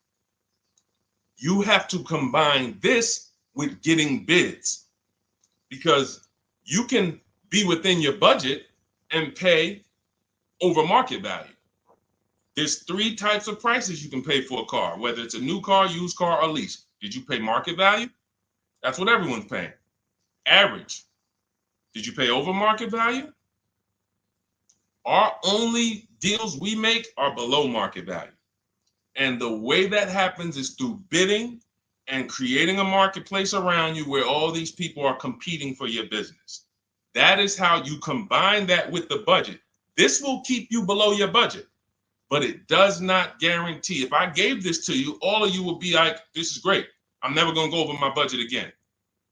You have to combine this with getting bids, because you can be within your budget and pay over market value. There's 3 types of prices you can pay for a car, whether it's a new car, used car, or lease. Did you pay market value? That's what everyone's paying. Average. Did you pay over market value? Our only deals we make are below market value. And the way that happens is through bidding and creating a marketplace around you where all these people are competing for your business. That is how you combine that with the budget. This will keep you below your budget, but it does not guarantee. If I gave this to you, all of you would be like, this is great. I'm never going to go over my budget again.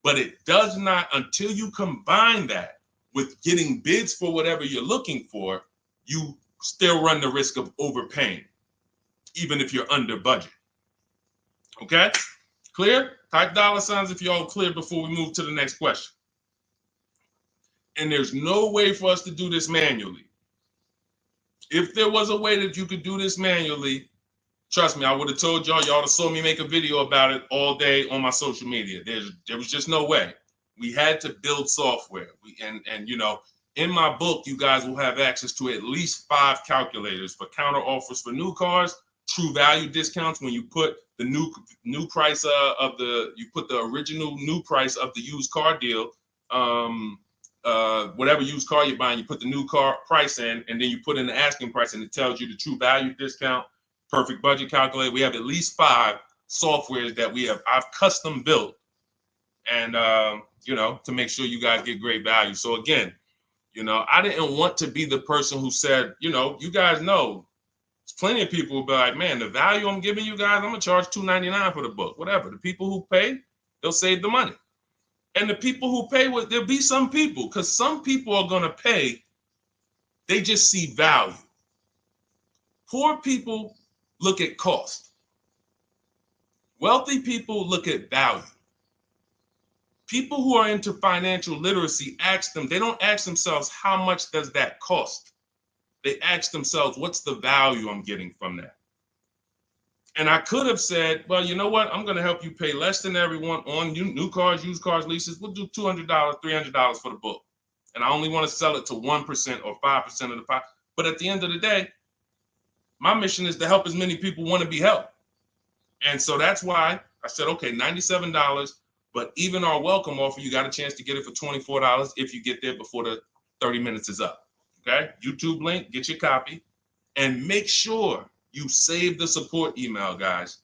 But it does not, until you combine that with getting bids for whatever you're looking for, you still run the risk of overpaying, even if you're under budget. Okay? Clear? Type $ if you're all clear before we move to the next question. And there's no way for us to do this manually. If there was a way that you could do this manually, trust me, I would have told y'all to saw me make a video about it all day on my social media. There was just no way. We had to build software. And you know, in my book, you guys will have access to at least 5 calculators for counter offers for new cars, true value discounts when you put the new price you put the original new price of the used car deal, whatever used car you're buying, you put the new car price in, and then you put in the asking price, and it tells you the true value discount, perfect budget calculator. We have at least 5 softwares that I've custom built, and you know, to make sure you guys get great value. So again, you know, I didn't want to be the person who said, you know, you guys know, there's plenty of people who be like, man, the value I'm giving you guys, I'm gonna charge $2.99 for the book, whatever. The people who pay, they'll save the money. And the people who pay, there'll be some people, because some people are gonna pay, they just see value. Poor people look at cost. Wealthy people look at value. People who are into financial literacy they don't ask themselves, how much does that cost? They ask themselves, what's the value I'm getting from that? And I could have said, well, you know what? I'm going to help you pay less than everyone on new cars, used cars, leases. We'll do $200, $300 for the book. And I only want to sell it to 1% or 5% of the pie. But at the end of the day, my mission is to help as many people want to be helped. And so that's why I said, okay, $97. But even our welcome offer, you got a chance to get it for $24 if you get there before the 30 minutes is up. Okay? YouTube link, get your copy. And make sure you save the support email, guys.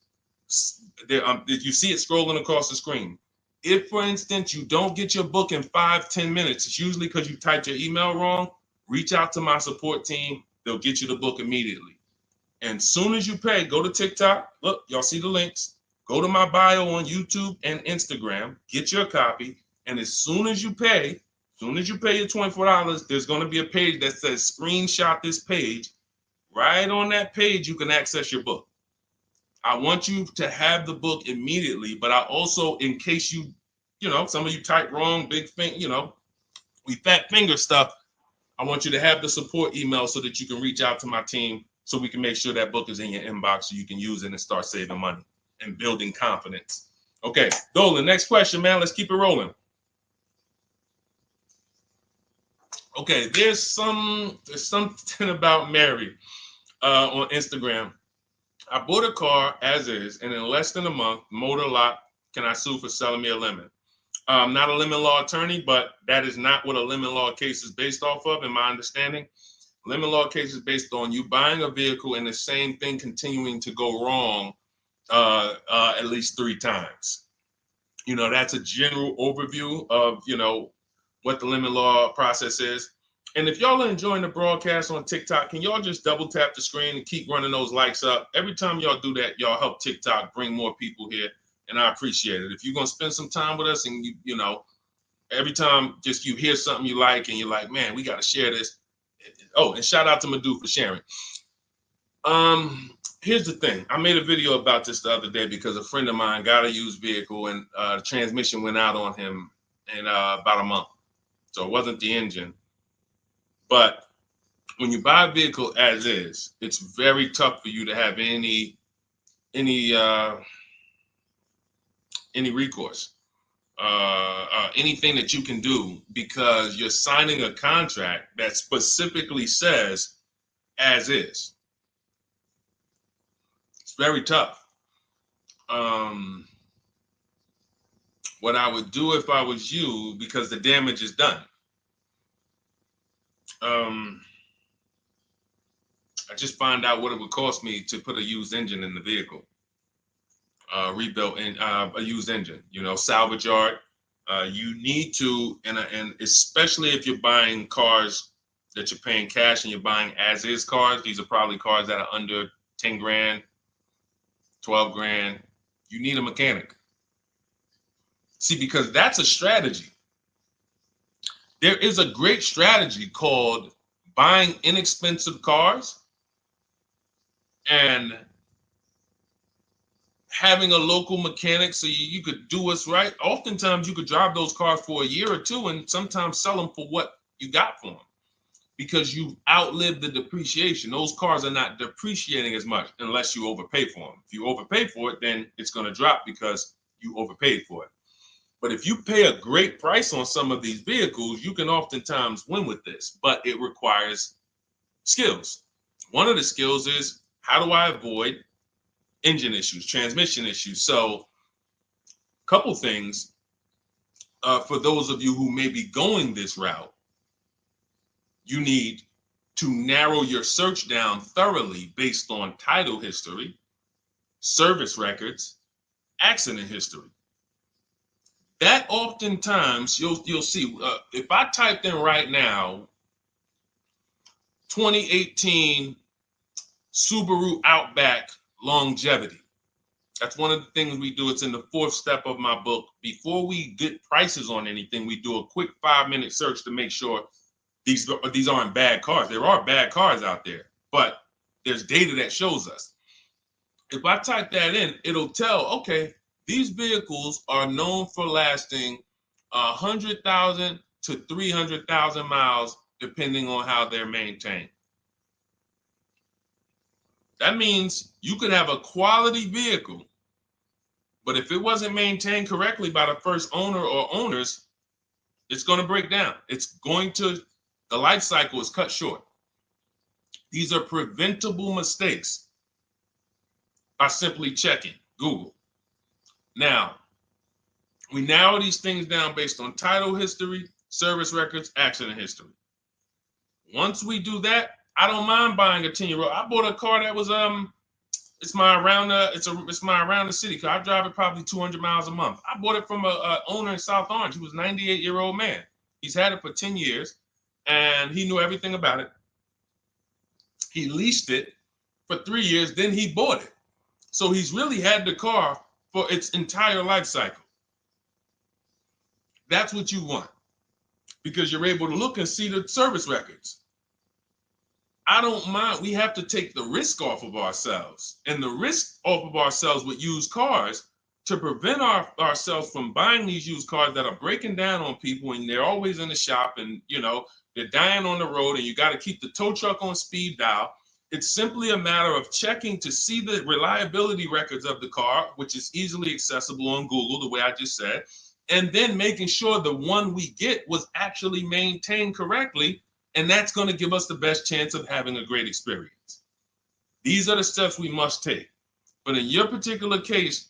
You see it scrolling across the screen. If, for instance, you don't get your book in 5-10 minutes, it's usually because you typed your email wrong. Reach out to my support team. They'll get you the book immediately. And soon as you pay, go to TikTok. Look, y'all see the links. Go to my bio on YouTube and Instagram. Get your copy. And as soon as you pay your $24, there's going to be a page that says screenshot this page. Right on that page, you can access your book. I want you to have the book immediately, but I also, in case you know, some of you type wrong, big thing, you know, we fat finger stuff. I want you to have the support email so that you can reach out to my team so we can make sure that book is in your inbox so you can use it and start saving money and building confidence. Okay, Dolan, next question, man. Let's keep it rolling. Okay, there's something about Mary on Instagram. I bought a car as is, and in less than a month, motor lock, can I sue for selling me a lemon? I'm not a lemon law attorney, but that is not what a lemon law case is based off of, in my understanding. Lemon law case is based on you buying a vehicle and the same thing continuing to go wrong at least 3 times. You know, that's a general overview of, you know, what the lemon law process is. And if y'all are enjoying the broadcast on TikTok, can y'all just double tap the screen and keep running those likes up? Every time y'all do that, y'all help TikTok bring more people here, and I appreciate it. If you're going to spend some time with us and, you know, every time just you hear something you like and you're like, man, we got to share this. Oh, and shout out to Madhu for sharing. Here's the thing. I made a video about this the other day because a friend of mine got a used vehicle and the transmission went out on him in about a month. So it wasn't the engine. But when you buy a vehicle as is, it's very tough for you to have any recourse, anything that you can do, because you're signing a contract that specifically says as is. It's very tough. What I would do if I was you, because the damage is done. I just find out what it would cost me to put a used engine in the vehicle, rebuilt in a used engine. You know, salvage yard. You need to, and especially if you're buying cars that you're paying cash and you're buying as is cars. These are probably cars that are under 10 grand, 12 grand. You need a mechanic. See, because that's a strategy. There is a great strategy called buying inexpensive cars and having a local mechanic so you could do what's right. Oftentimes you could drive those cars for a year or two and sometimes sell them for what you got for them because you've outlived the depreciation. Those cars are not depreciating as much unless you overpay for them. If you overpay for it, then it's going to drop because you overpaid for it. But if you pay a great price on some of these vehicles, you can oftentimes win with this, but it requires skills. One of the skills is, how do I avoid engine issues, transmission issues? So a couple things for those of you who may be going this route, you need to narrow your search down thoroughly based on title history, service records, accident history. That oftentimes you'll see, if I typed in right now 2018 Subaru Outback longevity. That's one of the things we do. It's in the 4th step of my book. Before we get prices on anything, we do a quick 5-minute search to make sure these aren't bad cars. There are bad cars out there, but there's data that shows us. If I type that in, it'll tell, okay, these vehicles are known for lasting 100,000 to 300,000 miles, depending on how they're maintained. That means you could have a quality vehicle, but if it wasn't maintained correctly by the first owner or owners, it's going to break down. The life cycle is cut short. These are preventable mistakes by simply checking Google. Now, we narrow these things down based on title history, service records, accident history. Once we do that, I don't mind buying a 10-year-old. I bought a car that was it's my around the city car. I drive it probably 200 miles a month. I bought it from a owner in South Orange. He was a 98-year-old man. He's had it for 10 years and he knew everything about it. He leased it for 3 years, then he bought it. So he's really had the car for its entire life cycle. That's what you want because you're able to look and see the service records. I don't mind. We have to take the risk off of ourselves, and the risk off of ourselves with used cars to prevent ourselves from buying these used cars that are breaking down on people and they're always in the shop and, they're dying on the road and you got to keep the tow truck on speed dial. It's simply a matter of checking to see the reliability records of the car, which is easily accessible on Google, the way I just said, and then making sure the one we get was actually maintained correctly. And that's going to give us the best chance of having a great experience. These are the steps we must take. But in your particular case,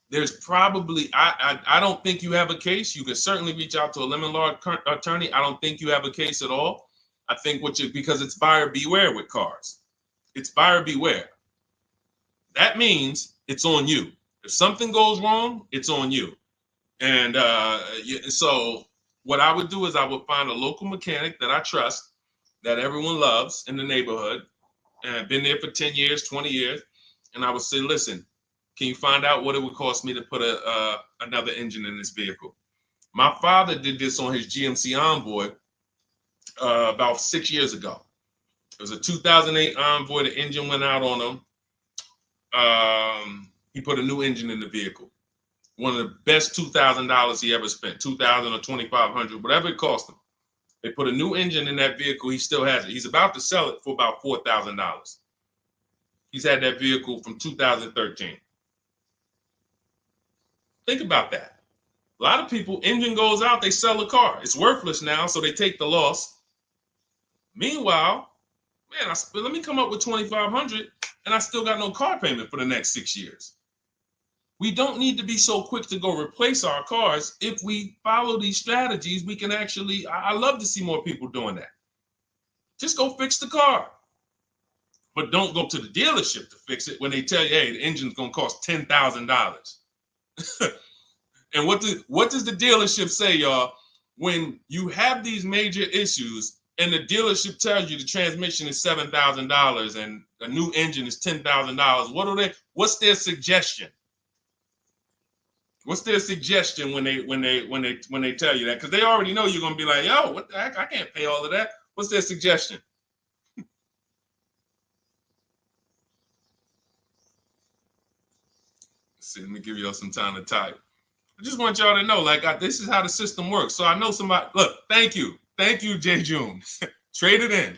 there's probably, I don't think you have a case. You can certainly reach out to a lemon law attorney. I don't think you have a case at all. I think because it's buyer beware with cars. It's buyer beware. That means it's on you. If something goes wrong, it's on you. And so what I would do is I would find a local mechanic that I trust, that everyone loves in the neighborhood, and I've been there for 10 years, 20 years. And I would say, listen, can you find out what it would cost me to put another engine in this vehicle? My father did this on his GMC Envoy about 6 years ago. It was a 2008 Envoy. The engine went out on him. He put a new engine in the vehicle. One of the best $2,000 he ever spent, $2,000 or $2,500, whatever it cost him. They put a new engine in that vehicle. He still has it. He's about to sell it for about $4,000. He's had that vehicle from 2013. Think about that. A lot of people, engine goes out, they sell the car. It's worthless now, so they take the loss. Meanwhile, man, let me come up with $2,500 and I still got no car payment for the next 6 years. We don't need to be so quick to go replace our cars. If we follow these strategies, we can actually, I love to see more people doing that. Just go fix the car. But don't go to the dealership to fix it when they tell you, hey, the engine's gonna cost $10,000. And what does the dealership say, y'all? When you have these major issues and the dealership tells you the transmission is $7,000 and a new engine is $10,000, what's their suggestion? What's their suggestion when they tell you that? Because they already know you're gonna be like, yo, what the heck? I can't pay all of that. What's their suggestion? Let's see, let me give y'all some time to type. I just want y'all to know, like, this is how the system works. So I know somebody, look, thank you, Jay June. Trade it in.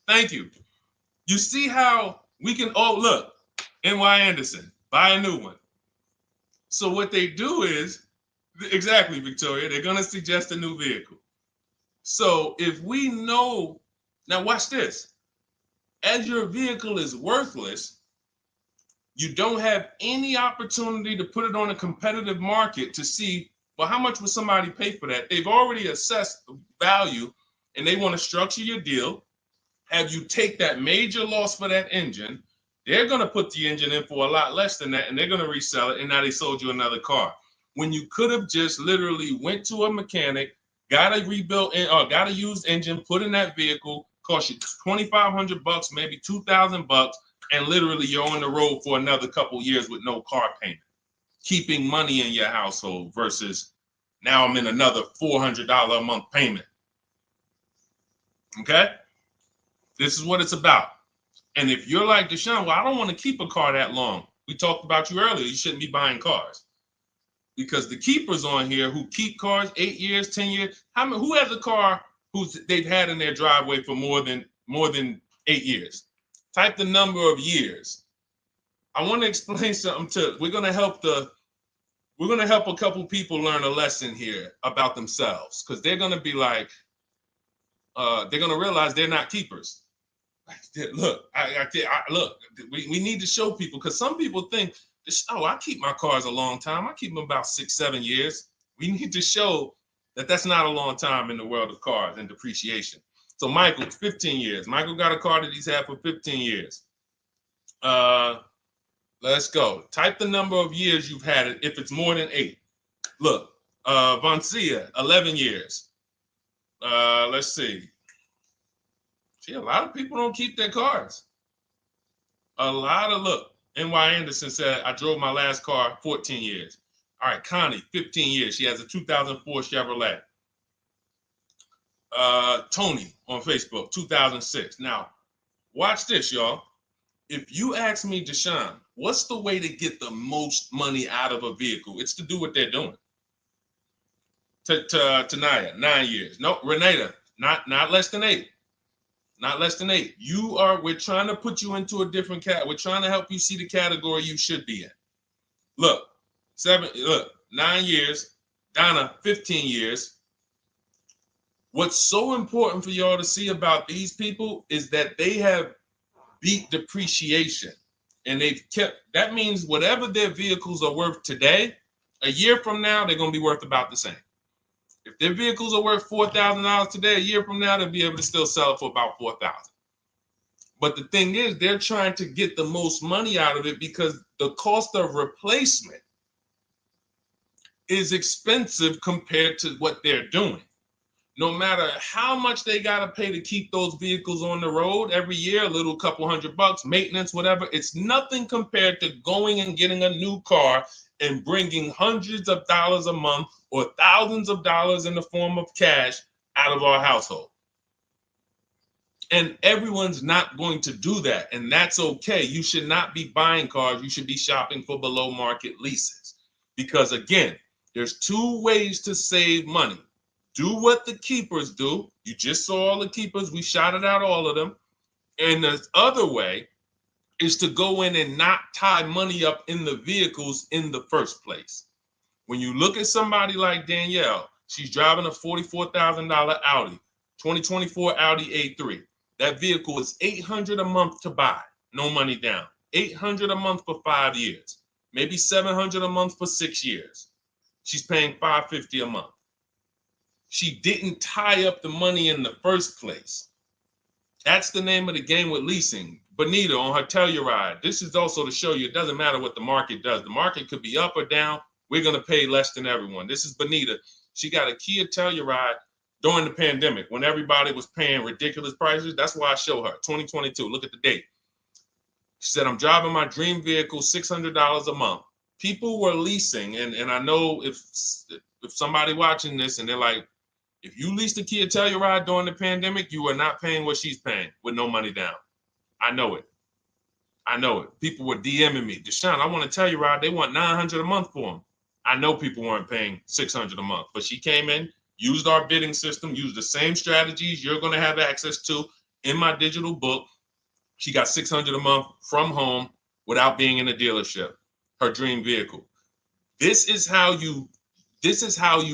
Thank you. You see how we can, oh, look, NY Anderson, buy a new one. So what they do is, exactly, Victoria, they're going to suggest a new vehicle. So if we know, now watch this, as your vehicle is worthless, you don't have any opportunity to put it on a competitive market to see, well, how much would somebody pay for that? They've already assessed the value and they want to structure your deal, have you take that major loss for that engine. They're going to put the engine in for a lot less than that and they're going to resell it, and now they sold you another car. When you could have just literally went to a mechanic, got a rebuilt or got a used engine, put in that vehicle, cost you $2,500, maybe $2,000, and literally you're on the road for another couple years with no car payment, keeping money in your household versus now I'm in another $400 a month payment. Okay? This is what it's about. And if you're like Deshone, well, I don't want to keep a car that long. We talked about you earlier. You shouldn't be buying cars. Because the keepers on here who keep cars 8 years, 10 years, who has a car they've had in their driveway for more than 8 years? Type the number of years. I want to explain something we're going to help a couple people learn a lesson here about themselves, because they're going to be like, they're going to realize they're not keepers. Look, look, we need to show people, because some people think, oh, I keep my cars a long time. I keep them about 6-7 years. We need to show that that's not a long time in the world of cars and depreciation. So Michael, 15 years. Michael got a car that he's had for 15 years. Let's go. Type the number of years you've had it if it's more than 8. Look, Vancia, 11 years. Let's see. See, a lot of people don't keep their cars. Look, NY Anderson said, I drove my last car 14 years. All right, Connie, 15 years. She has a 2004 Chevrolet. Tony on Facebook, 2006. Now, watch this, y'all. If you ask me, Deshone, what's the way to get the most money out of a vehicle? It's to do what they're doing. Tanaya, 9 years. No, Renata, not less than 8. Not less than 8. We're trying to put you into a different we're trying to help you see the category you should be in. Look, 9 years. Donna, 15 years. What's so important for y'all to see about these people is that they have beat depreciation. And that means whatever their vehicles are worth today, a year from now, they're going to be worth about the same. If their vehicles are worth $4,000 today, a year from now, they'll be able to still sell it for about $4,000. But the thing is, they're trying to get the most money out of it because the cost of replacement is expensive compared to what they're doing. No matter how much they got to pay to keep those vehicles on the road every year, a little couple $100, maintenance, whatever, it's nothing compared to going and getting a new car and bringing hundreds of dollars a month or thousands of dollars in the form of cash out of our household. And everyone's not going to do that. And that's okay. You should not be buying cars. You should be shopping for below market leases. Because again, there's 2 ways to save money. Do what the keepers do. You just saw all the keepers. We shouted out all of them. And the other way is to go in and not tie money up in the vehicles in the first place. When you look at somebody like Danielle, she's driving a $44,000 Audi, 2024 Audi A3. That vehicle is $800 a month to buy, no money down. $800 a month for 5 years, maybe $700 a month for 6 years. She's paying $550 a month. She didn't tie up the money in the first place. That's the name of the game with leasing. Bonita on her Telluride. This is also to show you it doesn't matter what the market does. The market could be up or down. We're going to pay less than everyone. This is Bonita. She got a Kia Telluride during the pandemic when everybody was paying ridiculous prices. That's why I show her 2022. Look at the date. She said, I'm driving my dream vehicle, $600 a month. People were leasing. And I know if somebody watching this and they're like, if you leased a Kia Telluride during the pandemic, you are not paying what she's paying with no money down. I know it. I know it. People were DMing me, Deshone, I want a Telluride. They want $900 a month for them. I know people weren't paying $600 a month, but she came in, used our bidding system, used the same strategies you're going to have access to in my digital book. She got $600 a month from home without being in a dealership. Her dream vehicle. This is how you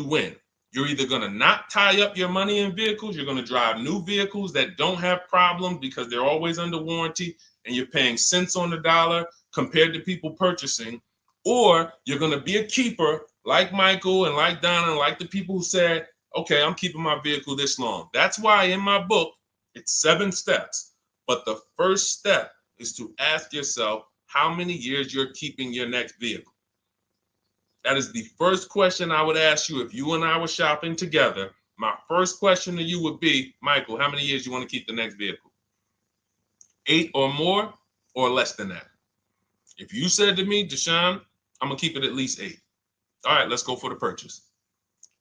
win. You're either going to not tie up your money in vehicles, you're going to drive new vehicles that don't have problems because they're always under warranty and you're paying cents on the dollar compared to people purchasing, or you're going to be a keeper like Michael and like Donna and like the people who said, okay, I'm keeping my vehicle this long. That's why in my book, it's 7 steps. But the first step is to ask yourself how many years you're keeping your next vehicle. That is the first question I would ask you if you and I were shopping together. My first question to you would be, Michael, how many years you want to keep the next vehicle? 8 or more or less than that? If you said to me, Deshone, I'm going to keep it at least 8. All right, let's go for the purchase.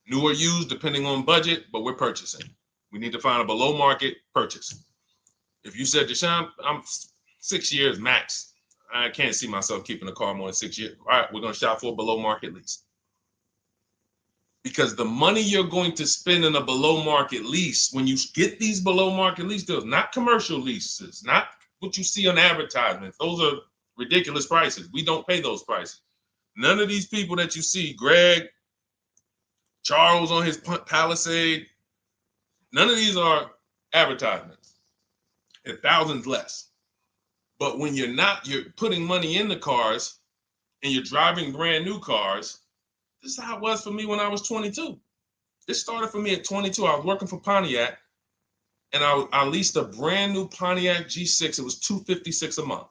New or used, depending on budget, but we're purchasing. We need to find a below market purchase. If you said, Deshone, I'm 6 years max. I can't see myself keeping a car more than 6 years. All right, we're going to shop for a below market lease. Because the money you're going to spend in a below market lease, when you get these below market lease deals, not commercial leases, not what you see on advertisements. Those are ridiculous prices. We don't pay those prices. None of these people that you see, Greg, Charles on his Palisade, none of these are advertisements. They're thousands less. But when you're putting money in the cars and you're driving brand new cars, this is how it was for me when I was 22. This started for me at 22. I was working for Pontiac and I leased a brand new Pontiac G6. It was $256 a month.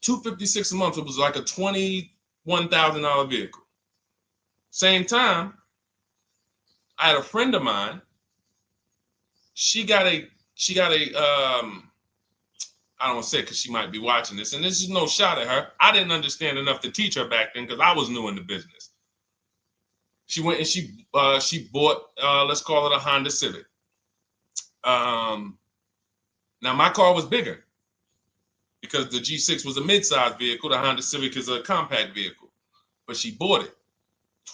$256 a month. It was like a $21,000 vehicle. Same time, I had a friend of mine. She got a I don't want to say it because she might be watching this, and this is no shot at her. I didn't understand enough to teach her back then because I was new in the business. She went and she bought, let's call it a Honda Civic. Now my car was bigger because the G6 was a mid-size vehicle. The Honda Civic is a compact vehicle, but she bought it.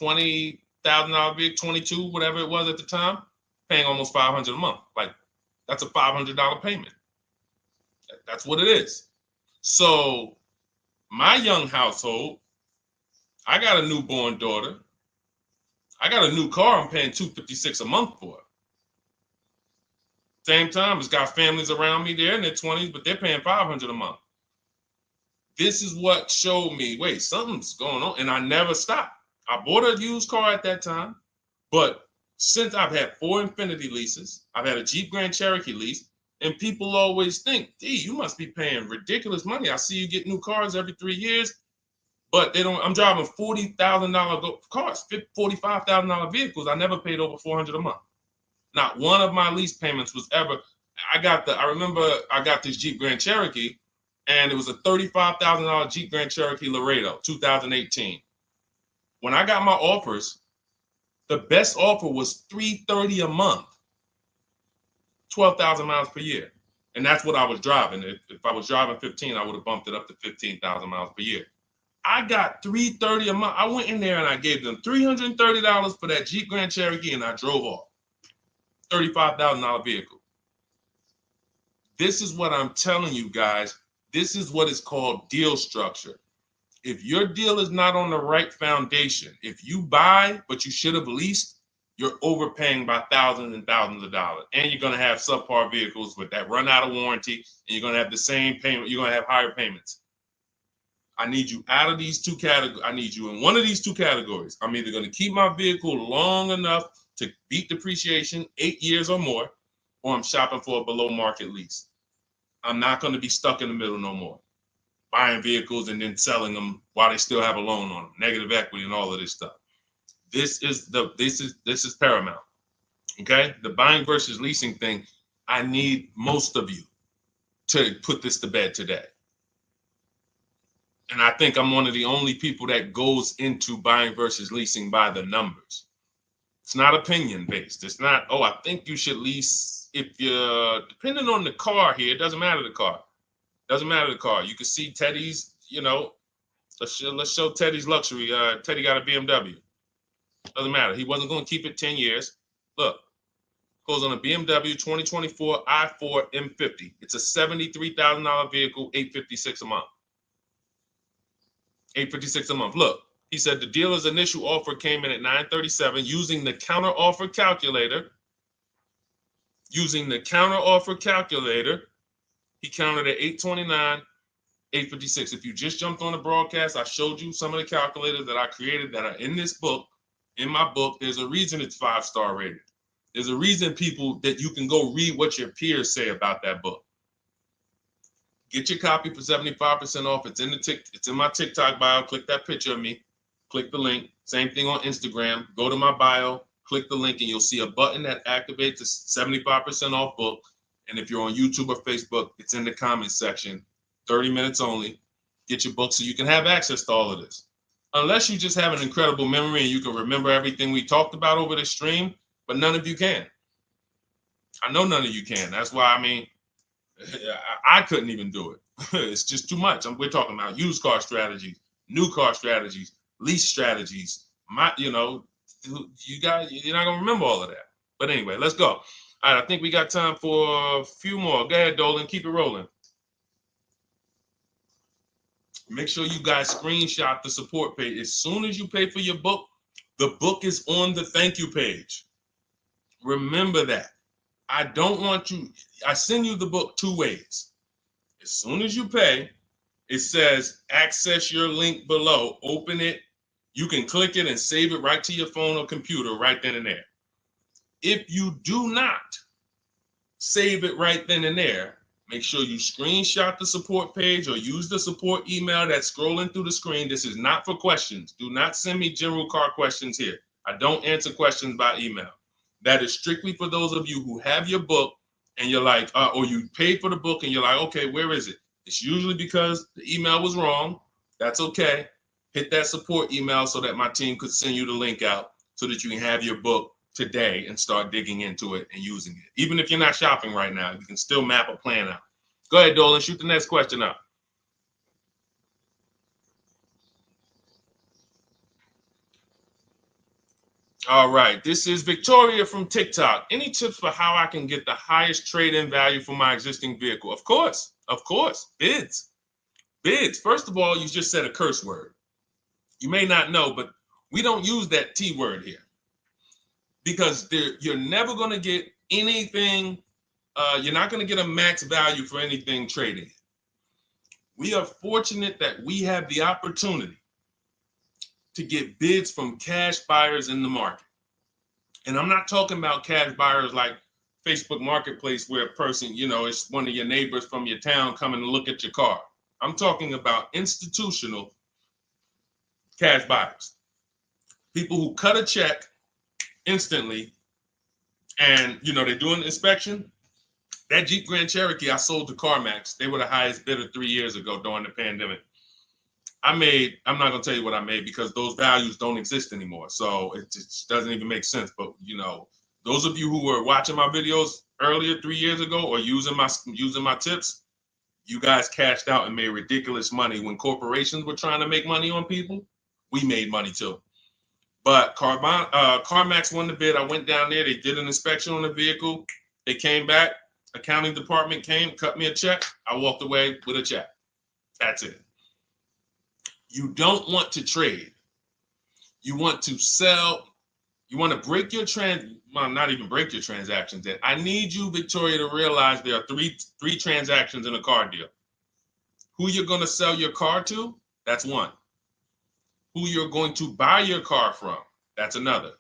$20,000 vehicle, 22, whatever it was at the time, paying almost $500 a month. Like that's a $500 payment. That's what it is. So my young household, I got a newborn daughter. I got a new car I'm paying $256 a month for. Same time, it's got families around me. They're in their 20s, but they're paying $500 a month. This is what showed me, wait, something's going on. And I never stopped. I bought a used car at that time, but since I've had 4 Infiniti leases, I've had a Jeep Grand Cherokee lease, and people always think, gee, you must be paying ridiculous money. I see you get new cars every 3 years, but they don't. I'm driving $40,000 cars, $45,000 vehicles. I never paid over $400 a month. Not one of my lease payments was ever. I remember I got this Jeep Grand Cherokee, and it was a $35,000 Jeep Grand Cherokee Laredo, 2018. When I got my offers, the best offer was $330 a month. 12,000 miles per year. And that's what I was driving. If I was driving 15, I would have bumped it up to 15,000 miles per year. I got $330 a month. I went in there and I gave them $330 for that Jeep Grand Cherokee and I drove off. $35,000 vehicle. This is what I'm telling you guys. This is what is called deal structure. If your deal is not on the right foundation, if you buy, but you should have leased, you're overpaying by thousands and thousands of dollars. And you're going to have subpar vehicles with that run out of warranty, and you're going to have the same payment. You're going to have higher payments. I need you out of these two categories. I need you in one of these two categories. I'm either going to keep my vehicle long enough to beat depreciation, 8 years or more, or I'm shopping for a below market lease. I'm not going to be stuck in the middle no more, buying vehicles and then selling them while they still have a loan on them, negative equity and all of this stuff. This is paramount. Okay, the buying versus leasing thing. I need most of you to put this to bed today. And I think I'm one of the only people that goes into buying versus leasing by the numbers. It's not opinion based. It's not, oh, I think you should lease if you're, depending on the car here, it doesn't matter the car. Doesn't matter the car. You can see Teddy's, let's show Teddy's luxury. Teddy got a BMW. Doesn't matter. He wasn't going to keep it 10 years. Look, goes on a BMW 2024 i4 M50. It's a $73,000 vehicle, $856 a month. $856 a month. Look, he said the dealer's initial offer came in at $937 using the counter offer calculator. Using the counter offer calculator, he counted at $829, $856. If you just jumped on the broadcast, I showed you some of the calculators that I created that are in this book. In my book, there's a reason it's 5-star rated. There's a reason people that you can go read what your peers say about that book. Get your copy for 75% off. It's in my TikTok bio. Click that picture of me. Click the link. Same thing on Instagram. Go to my bio. Click the link, and you'll see a button that activates the 75% off book. And if you're on YouTube or Facebook, it's in the comments section. 30 minutes only. Get your book so you can have access to all of this. Unless you just have an incredible memory and you can remember everything we talked about over the stream, but none of you can. I know none of you can. That's why, I couldn't even do it. It's just too much. We're talking about used car strategies, new car strategies, lease strategies. You guys, you're not gonna remember all of that. But anyway, let's go. All right, I think we got time for a few more. Go ahead, Dolan, keep it rolling. Make sure you guys screenshot the support page. As soon as you pay for your book, the book is on the thank you page. Remember that. I don't want you, I send you the book 2 ways. As soon as you pay, it says access your link below, open it. You can click it and save it right to your phone or computer right then and there. If you do not save it right then and there, make sure you screenshot the support page or use the support email that's scrolling through the screen. This is not for questions. Do not send me general car questions here. I don't answer questions by email. That is strictly for those of you who have your book and you're like, or you paid for the book and you're like, okay, where is it? It's usually because the email was wrong. That's okay. Hit that support email so that my team could send you the link out so that you can have your book today and start digging into it and using it. Even if you're not shopping right now, you can still map a plan out. Go ahead, Dolan, shoot the next question up. All right, this is Victoria from TikTok. Any tips for how I can get the highest trade-in value for my existing vehicle? Of course, bids. Bids. First of all, you just said a curse word. You may not know, but we don't use that T word here because you're never going to get anything. You're not going to get a max value for anything trading. We are fortunate that we have the opportunity to get bids from cash buyers in the market. And I'm not talking about cash buyers like Facebook Marketplace where a person, it's one of your neighbors from your town coming to look at your car. I'm talking about institutional cash buyers. People who cut a check instantly and, they do an inspection. That Jeep Grand Cherokee I sold to CarMax, they were the highest bidder 3 years ago during the pandemic. I'm not going to tell you what I made because those values don't exist anymore. So it just doesn't even make sense. But, those of you who were watching my videos earlier 3 years ago or using my tips, you guys cashed out and made ridiculous money. When corporations were trying to make money on people, we made money too. But CarMax won the bid. I went down there. They did an inspection on the vehicle. They came back. Accounting department came, cut me a check. I walked away with a check. That's it. You don't want to trade. You want to sell. You want to break your not even break your transactions. I need you, Victoria, to realize there are three transactions in a car deal. Who you're going to sell your car to, That's one. Who you're going to buy your car from, that's another.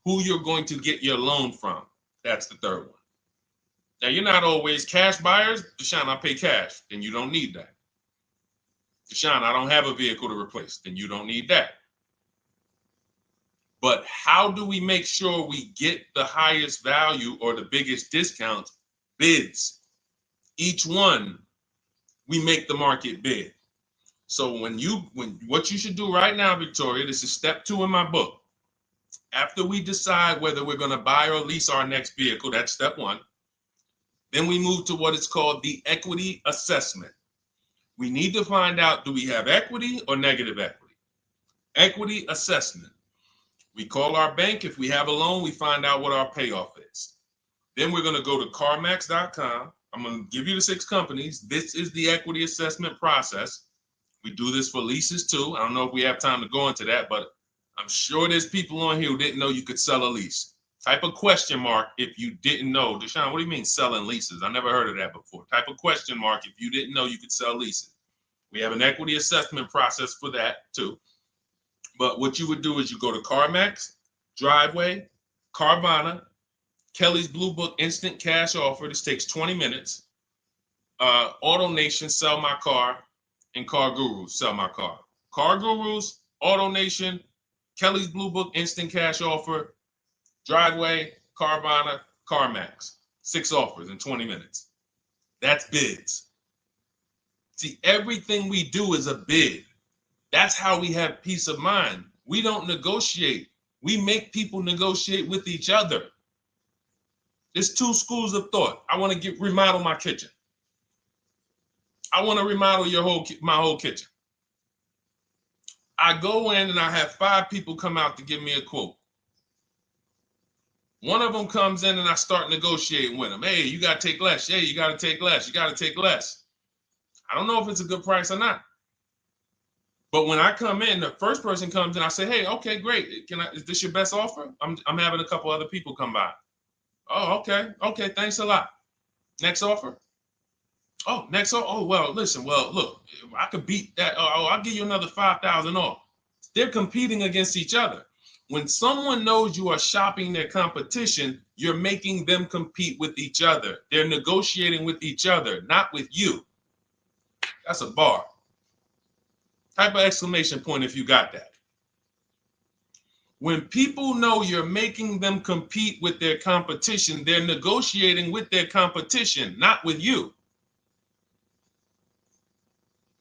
Who you're going to get your loan from, that's the third one. Now, you're not always cash buyers. Deshone, I pay cash. Then you don't need that. Deshone, I don't have a vehicle to replace. Then you don't need that. But how do we make sure we get the highest value or the biggest discount? Bids. Each one, we make the market bid. So when what you should do right now, Victoria, this is step 2 in my book. After we decide whether we're going to buy or lease our next vehicle, that's step 1. Then we move to what is called the equity assessment. We need to find out, do we have equity or negative equity? Equity assessment. We call our bank. If we have a loan, we find out what our payoff is. Then we're going to go to carmax.com. I'm going to give you the 6 companies. This is the equity assessment process. We do this for leases too. I don't know if we have time to go into that, but I'm sure there's people on here who didn't know you could sell a lease. Type a question mark if you didn't know. Deshone, what do you mean selling leases? I never heard of that before. Type a question mark if you didn't know you could sell leases. We have an equity assessment process for that too. But what you would do is you go to CarMax, Driveway, Carvana, Kelly's Blue Book Instant Cash Offer. This takes 20 minutes. Auto Nation, Sell My Car, and Car Gurus, Sell My Car. Car Gurus, Auto Nation, Kelly's Blue Book Instant Cash Offer, Driveway, Carvana, CarMax. 6 offers in 20 minutes. That's bids. See, everything we do is a bid. That's how we have peace of mind. We don't negotiate. We make people negotiate with each other. There's 2 schools of thought. I want to remodel my kitchen. I want to remodel my whole kitchen. I go in and I have 5 people come out to give me a quote. One of them comes in and I start negotiating with them. Hey, you got to take less. Hey, you got to take less. You got to take less. I don't know if it's a good price or not. But when I come in, the first person comes in, I say, hey, okay, great. Is this your best offer? I'm having a couple other people come by. Oh, okay. Okay, thanks a lot. Next offer. Oh, next offer. Oh, well, listen, look, I could beat that. Oh, I'll give you another 5,000 off. They're competing against each other. When someone knows you are shopping their competition, you're making them compete with each other. They're negotiating with each other, not with you. That's a bar. Type of exclamation point if you got that. When people know you're making them compete with their competition, they're negotiating with their competition, not with you.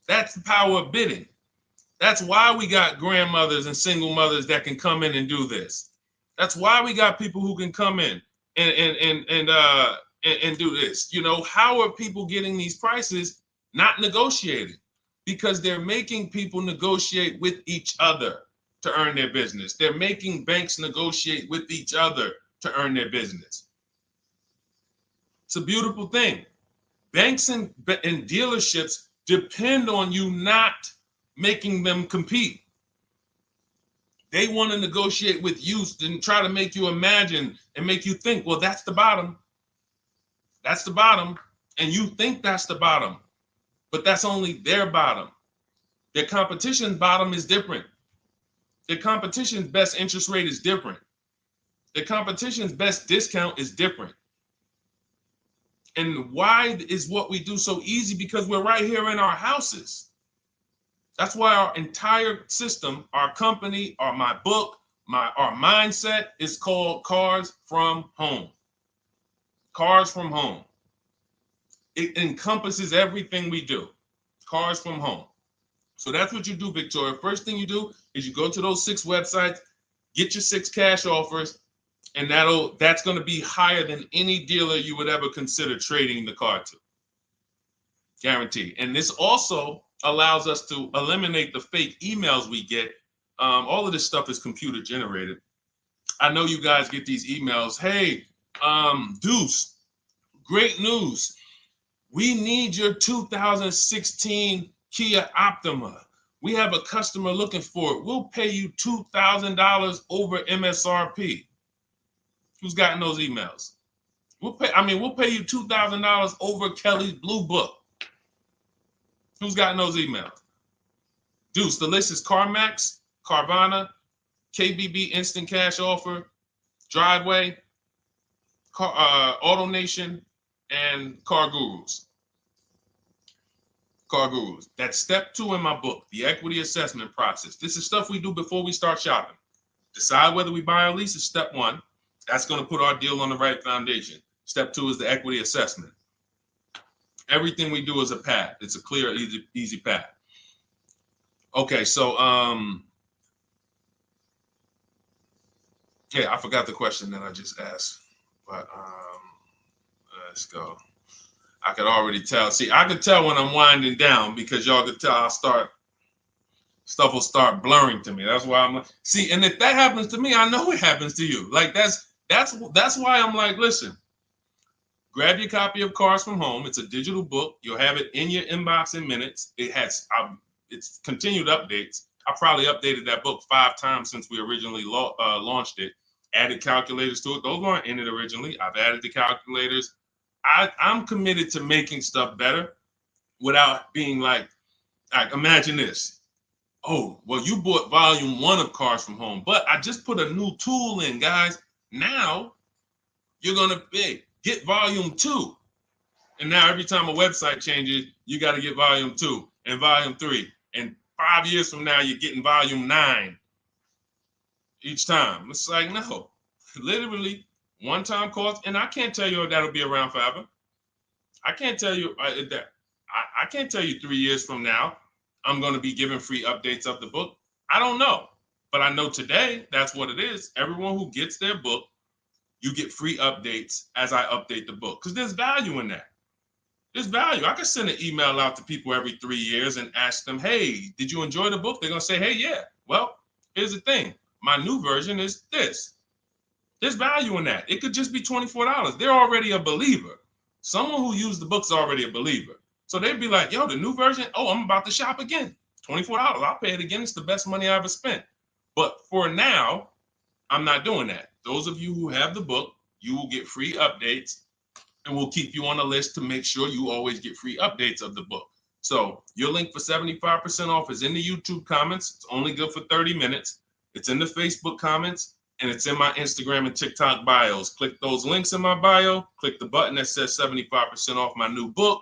That's the power of bidding. That's why we got grandmothers and single mothers that can come in and do this. That's why we got people who can come in and do this. You know, how are people getting these prices? Not negotiating, because they're making people negotiate with each other to earn their business. They're making banks negotiate with each other to earn their business. It's a beautiful thing. Banks and dealerships depend on you not making them compete. They want to negotiate with you and try to make you imagine and make you think, well, that's the bottom. That's the bottom. And you think that's the bottom, but that's only their bottom. Their competition's bottom is different. Their competition's best interest rate is different. Their competition's best discount is different. And why is what we do so easy? Because we're right here in our houses. That's why our entire system, our company, my book, our mindset is called Cars from Home. Cars from Home. It encompasses everything we do. Cars from Home. So that's what you do, Victoria. First thing you do is you go to those 6 websites, get your 6 cash offers, and that's going to be higher than any dealer you would ever consider trading the car to. Guaranteed. And this also allows us to eliminate the fake emails we get. All of this stuff is computer generated. I know you guys get these emails. Hey, Deuce, great news. We need your 2016 Kia Optima. We have a customer looking for it. We'll pay you $2,000 over MSRP. Who's gotten those emails? We'll pay you $2,000 over Kelly's Blue Book. Who's gotten those emails? Deuce, the list is CarMax, Carvana, KBB Instant Cash Offer, Driveway, Auto Nation, and Car Gurus. Car Gurus. That's step 2 in my book, the equity assessment process. This is stuff we do before we start shopping. Decide whether we buy or lease is step 1. That's going to put our deal on the right foundation. Step 2 is the equity assessment. Everything we do is a path. It's a clear, easy path. Okay, so yeah, I forgot the question that I just asked, but let's go. I could already tell. See, I could tell when I'm winding down because y'all could tell stuff will start blurring to me. That's why I'm like, see, and if that happens to me, I know it happens to you. Like that's why I'm like, listen, grab your copy of Cars from Home. It's a digital book. You'll have it in your inbox in minutes. It has it's continued updates. I probably updated that book 5 times since we originally launched it. Added calculators to it. Those weren't in it originally. I've added the calculators. I'm committed to making stuff better without being like imagine this. Oh, well, you bought volume 1 of Cars from Home, but I just put a new tool in, guys. Now you're going to get volume 2. And now every time a website changes, you got to get volume 2 and volume 3. And 5 years from now, you're getting volume 9 each time. It's like, no, literally one-time cost. And I can't tell you if that'll be around forever. I can't tell you that. I can't tell you 3 years from now, I'm going to be giving free updates of the book. I don't know. But I know today, that's what it is. Everyone who gets their book, you get free updates as I update the book. Because there's value in that. There's value. I could send an email out to people every 3 years and ask them, hey, did you enjoy the book? They're going to say, hey, yeah. Well, here's the thing. My new version is this. There's value in that. It could just be $24. They're already a believer. Someone who used the book's already a believer. So they'd be like, yo, the new version, oh, I'm about to shop again. $24. I'll pay it again. It's the best money I ever spent. But for now, I'm not doing that. Those of you who have the book, you will get free updates, and we'll keep you on the list to make sure you always get free updates of the book. So your link for 75% off is in the YouTube comments. It's only good for 30 minutes. It's in the Facebook comments, and it's in my Instagram and TikTok bios. Click those links in my bio. Click the button that says 75% off my new book.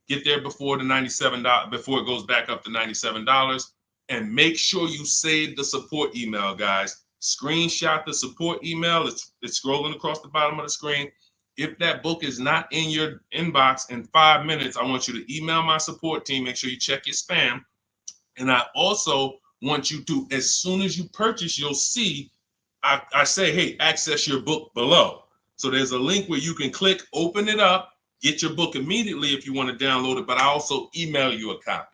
Get there before the $97, before it goes back up to $97. And make sure you save the support email, guys. Screenshot the support email. It's scrolling across the bottom of the screen. If that book is not in your inbox in 5 minutes, I want you to email my support team. Make sure you check your spam. And I also want you to, as soon as you purchase, you'll see, I say, hey, access your book below. So there's a link where you can click, open it up, get your book immediately if you want to download it, but I also email you a copy.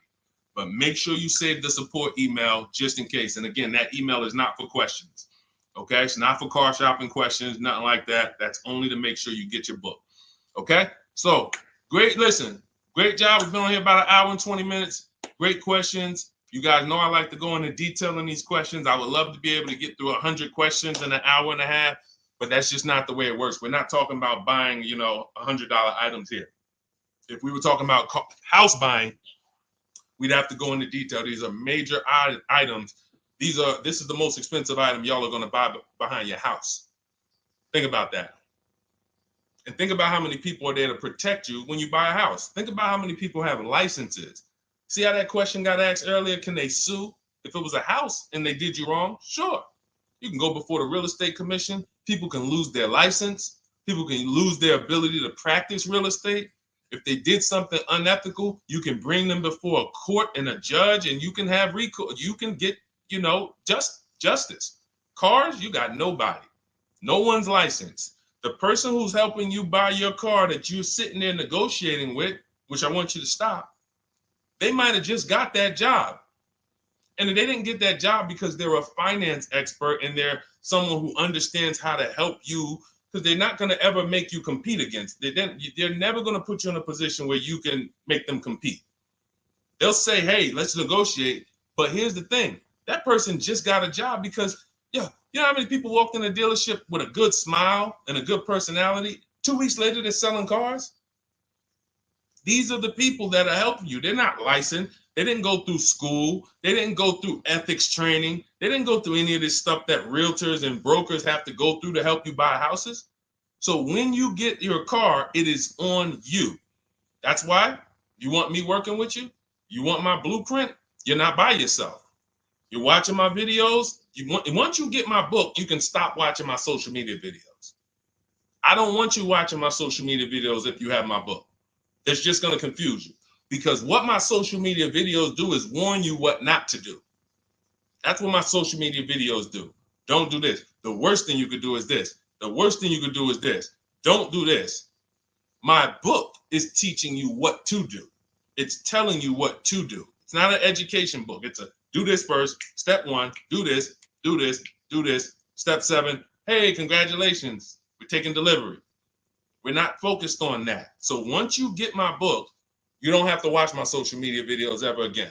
But make sure you save the support email just in case. And again, that email is not for questions. Okay, it's not for car shopping questions, nothing like that. That's only to make sure you get your book. Okay, so great. Listen, great job. We've been on here about 1 hour and 20 minutes. Great questions. You guys know I like to go into detail in these questions. I would love to be able to get through 100 questions in 1.5 hours, but that's just not the way it works. We're not talking about buying, $100 items here. If we were talking about house buying, we'd have to go into detail. These are major items. This is the most expensive item y'all are going to buy behind your house. Think about that. And think about how many people are there to protect you when you buy a house. Think about how many people have licenses. See how that question got asked earlier? Can they sue if it was a house and they did you wrong? Sure. You can go before the real estate commission. People can lose their license. People can lose their ability to practice real estate. If they did something unethical, you can bring them before a court and a judge, and you can have recourse. You can get, justice. Cars, you got nobody. No one's licensed. The person who's helping you buy your car that you're sitting there negotiating with, which I want you to stop, they might have just got that job. And they didn't get that job because they're a finance expert and they're someone who understands how to help you, because they're not going to ever make you compete against. They're never going to put you in a position where you can make them compete. They'll say, hey, let's negotiate. But here's the thing. That person just got a job because, you know how many people walked in a dealership with a good smile and a good personality? 2 weeks later, they're selling cars. These are the people that are helping you. They're not licensed. They didn't go through school. They didn't go through ethics training. They didn't go through any of this stuff that realtors and brokers have to go through to help you buy houses. So when you get your car, it is on you. That's why you want me working with you. You want my blueprint. You're not by yourself. You're watching my videos. Once you get my book, you can stop watching my social media videos. I don't want you watching my social media videos if you have my book. It's just going to confuse you, because what my social media videos do is warn you what not to do. That's what my social media videos do. Don't do this. The worst thing you could do is this. The worst thing you could do is this. Don't do this. My book is teaching you what to do. It's telling you what to do. It's not an education book. It's a do this first. Step 1, do this, do this, do this. Step 7, hey, congratulations. We're taking delivery. We're not focused on that. So once you get my book, you don't have to watch my social media videos ever again.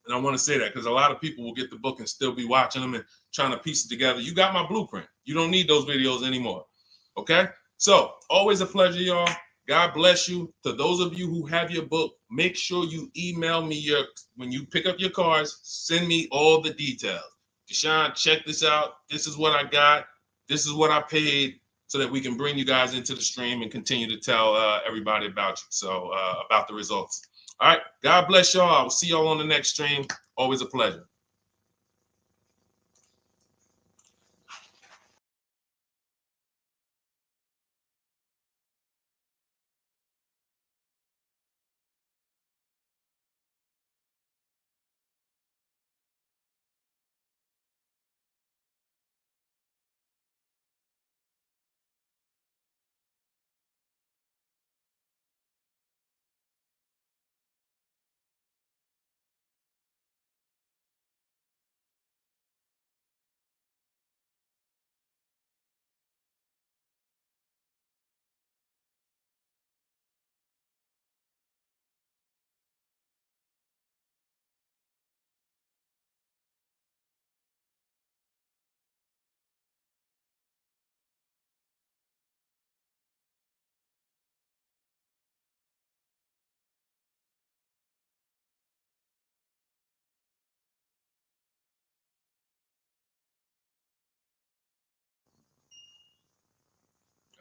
And I want to say that because a lot of people will get the book and still be watching them and trying to piece it together. You got my blueprint. You don't need those videos anymore. Okay? So always a pleasure, y'all. God bless you. To those of you who have your book, make sure you email me when you pick up your cars, send me all the details. Deshone, check this out. This is what I got. This is what I paid, so that we can bring you guys into the stream and continue to tell everybody about you. So about the results. All right. God bless y'all. I will see y'all on the next stream. Always a pleasure.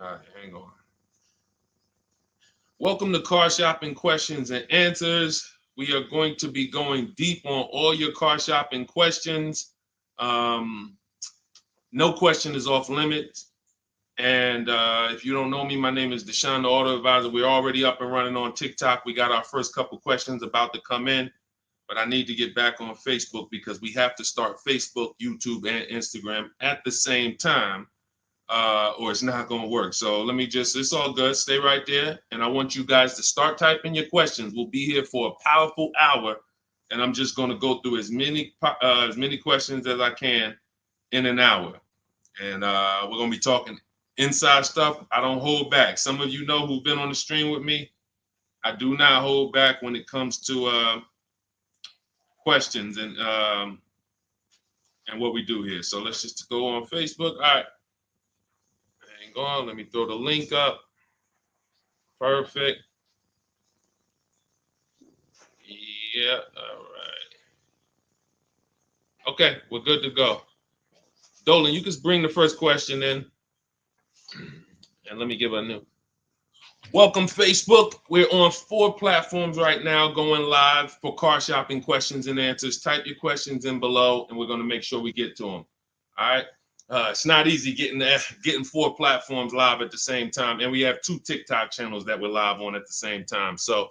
All right, hang on. Welcome to Car Shopping Questions and Answers. We are going to be going deep on all your car shopping questions. No question is off limits. And if you don't know me, my name is Deshone the Auto Advisor. We're already up and running on TikTok. We got our first couple questions about to come in, but I need to get back on Facebook because we have to start Facebook, YouTube, and Instagram at the same time, or it's not going to work. So let me it's all good. Stay right there. And I want you guys to start typing your questions. We'll be here for a powerful hour, and I'm just going to go through as many questions as I can in an hour. And we're going to be talking inside stuff. I don't hold back. Some of you know who've been on the stream with me. I do not hold back when it comes to questions and what we do here. So let's just go on Facebook. All right. Hang on. Let me throw the link up. Perfect. Yeah. All right. Okay. We're good to go. Dolan, you can bring the first question in. And let me give a new. Welcome, Facebook. We're on 4 platforms right now going live for car shopping questions and answers. Type your questions in below, and we're going to make sure we get to them. All right. It's not easy getting 4 platforms live at the same time. And we have 2 TikTok channels that we're live on at the same time. So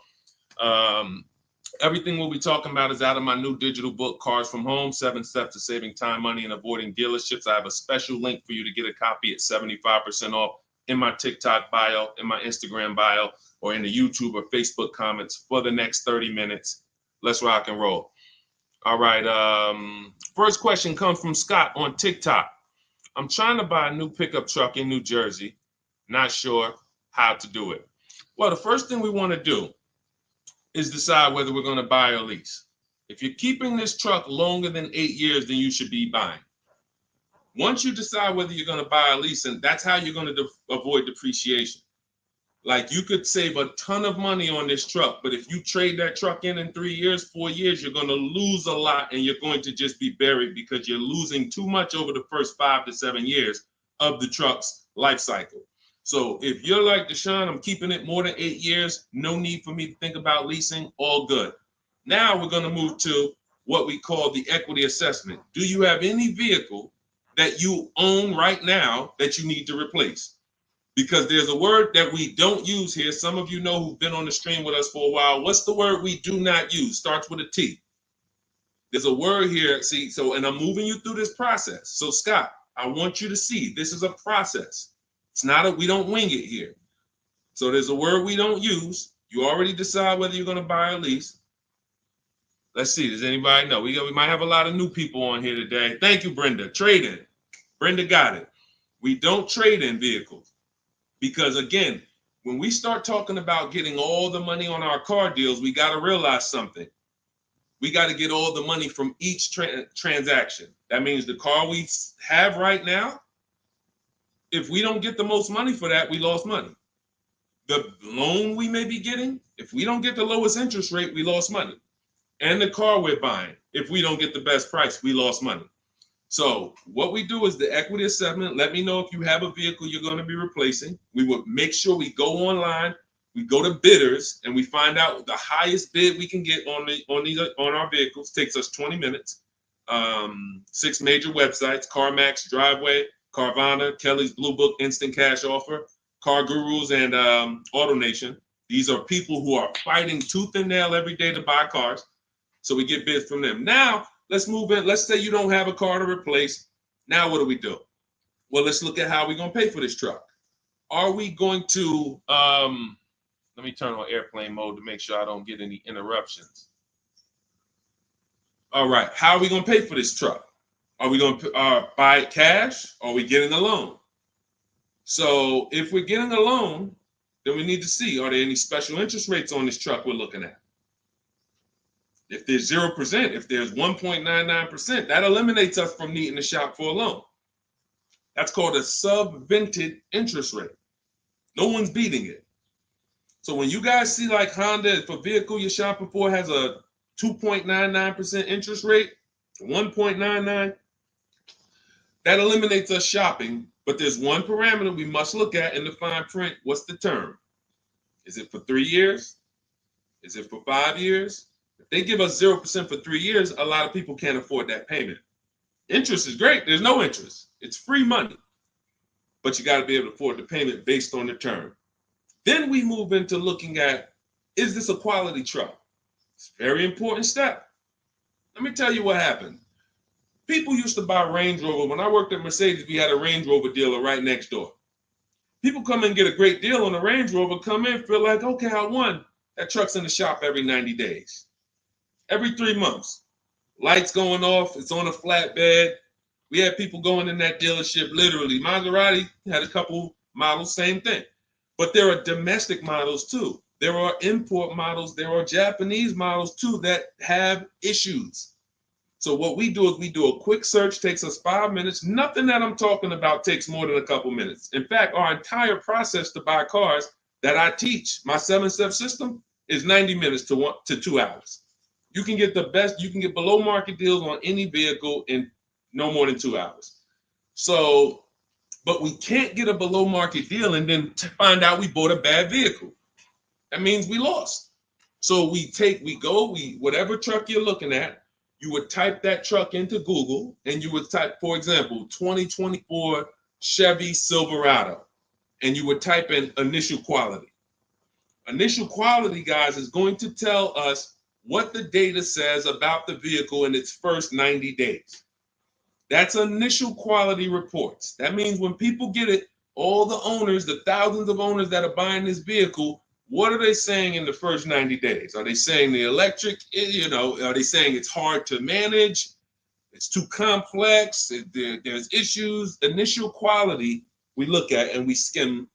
everything we'll be talking about is out of my new digital book, Cars from Home, 7 Steps to Saving Time, Money, and Avoiding Dealerships. I have a special link for you to get a copy at 75% off in my TikTok bio, in my Instagram bio, or in the YouTube or Facebook comments for the next 30 minutes. Let's rock and roll. All right. First question comes from Scott on TikTok. I'm trying to buy a new pickup truck in New Jersey. Not sure how to do it. Well, the first thing we want to do is decide whether we're going to buy or lease. If you're keeping this truck longer than 8 years, then you should be buying. Once you decide whether you're going to buy or lease, and that's how you're going to avoid depreciation. Like you could save a ton of money on this truck, but if you trade that truck in 3 years, 4 years, you're going to lose a lot and you're going to just be buried because you're losing too much over the first 5 to 7 years of the truck's life cycle. So if you're like Deshone, I'm keeping it more than 8 years, no need for me to think about leasing, all good. Now we're going to move to what we call the equity assessment. Do you have any vehicle that you own right now that you need to replace? Because there's a word that we don't use here. Some of you know who've been on the stream with us for a while. What's the word we do not use? Starts with a T. There's a word here. See, so, and I'm moving you through this process. So Scott, I want you to see this is a process. It's not we don't wing it here. So there's a word we don't use. You already decide whether you're going to buy or lease. Let's see. Does anybody know? We might have a lot of new people on here today. Thank you, Brenda. Trade in. Brenda got it. We don't trade in vehicles. Because again, when we start talking about getting all the money on our car deals, we got to realize something. We got to get all the money from each transaction. That means the car we have right now, if we don't get the most money for that, we lost money. The loan we may be getting, if we don't get the lowest interest rate, we lost money. And the car we're buying, if we don't get the best price, we lost money. So what we do is the equity assessment. Let me know if you have a vehicle you're going to be replacing. We would make sure we go online, we go to bidders, and we find out the highest bid we can get on our vehicles. Takes us 20 minutes. 6 major websites: CarMax, Driveway, Carvana, Kelly's Blue Book, Instant Cash Offer, Car Gurus, and AutoNation. These are people who are fighting tooth and nail every day to buy cars. So we get bids from them. Now, let's move in. Let's say you don't have a car to replace. Now what do? Well, let's look at how we're going to pay for this truck. Are we going to, let me turn on airplane mode to make sure I don't get any interruptions. All right, how are we going to pay for this truck? Are we going to buy it cash, or are we getting a loan? So if we're getting a loan, then we need to see, are there any special interest rates on this truck we're looking at? If there's 0%, if there's 1.99%, that eliminates us from needing to shop for a loan. That's called a subvented interest rate. No one's beating it. So when you guys see like Honda, if a vehicle you're shopping for has a 2.99% interest rate, 1.99, that eliminates us shopping. But there's one parameter we must look at in the fine print. What's the term? Is it for 3 years? Is it for 5 years? If they give us 0% for 3 years, a lot of people can't afford that payment. Interest is great. There's no interest. It's free money. But you got to be able to afford the payment based on the term. Then we move into looking at, is this a quality truck? It's a very important step. Let me tell you what happened. People used to buy Range Rover. When I worked at Mercedes, we had a Range Rover dealer right next door. People come in and get a great deal on a Range Rover, come in, feel like, okay, I won. That truck's in the shop every 90 days. Every 3 months. Lights going off, it's on a flatbed. We had people going in that dealership, literally. Maserati had a couple models, same thing. But there are domestic models too. There are import models. There are Japanese models too that have issues. So what we do is we do a quick search, takes us 5 minutes. Nothing that I'm talking about takes more than a couple minutes. In fact, our entire process to buy cars that I teach, my 7-step system, is 90 minutes to 2 hours. You can get the best, you can get below market deals on any vehicle in no more than 2 hours. So, but we can't get a below market deal and then find out we bought a bad vehicle. That means we lost. So whatever truck you're looking at, you would type that truck into Google and you would type, for example, 2024 Chevy Silverado, and you would type in initial quality. Initial quality, guys, is going to tell us what the data says about the vehicle in its first 90 days. That's initial quality reports. That means when people get it, all the owners, the thousands of owners that are buying this vehicle, what are they saying in the first 90 days? Are they saying the electric, are they saying it's hard to manage? It's too complex, there's issues. Initial quality we look at and we skim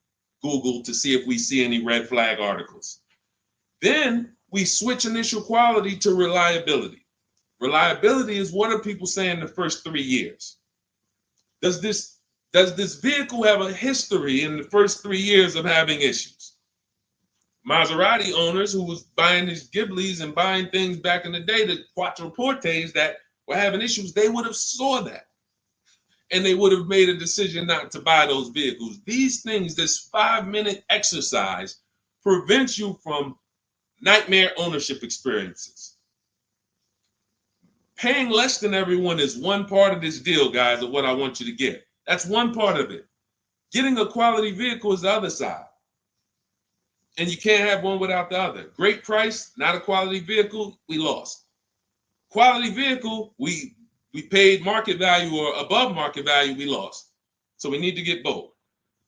Google to see if we see any red flag articles. Then we switch initial quality to reliability. Reliability is what are people saying the first 3 years? Does this vehicle have a history in the first 3 years of having issues? Maserati owners who was buying these Ghiblis and buying things back in the day, the Quattroportes that were having issues, they would have saw that. And they would have made a decision not to buy those vehicles. These things, this 5-minute exercise prevents you from nightmare ownership experiences. Paying less than everyone is one part of this deal, guys, of what I want you to get. That's one part of it. Getting a quality vehicle is the other side. And you can't have one without the other. Great price, not a quality vehicle, we lost. Quality vehicle, we paid market value or above market value, we lost. So we need to get both.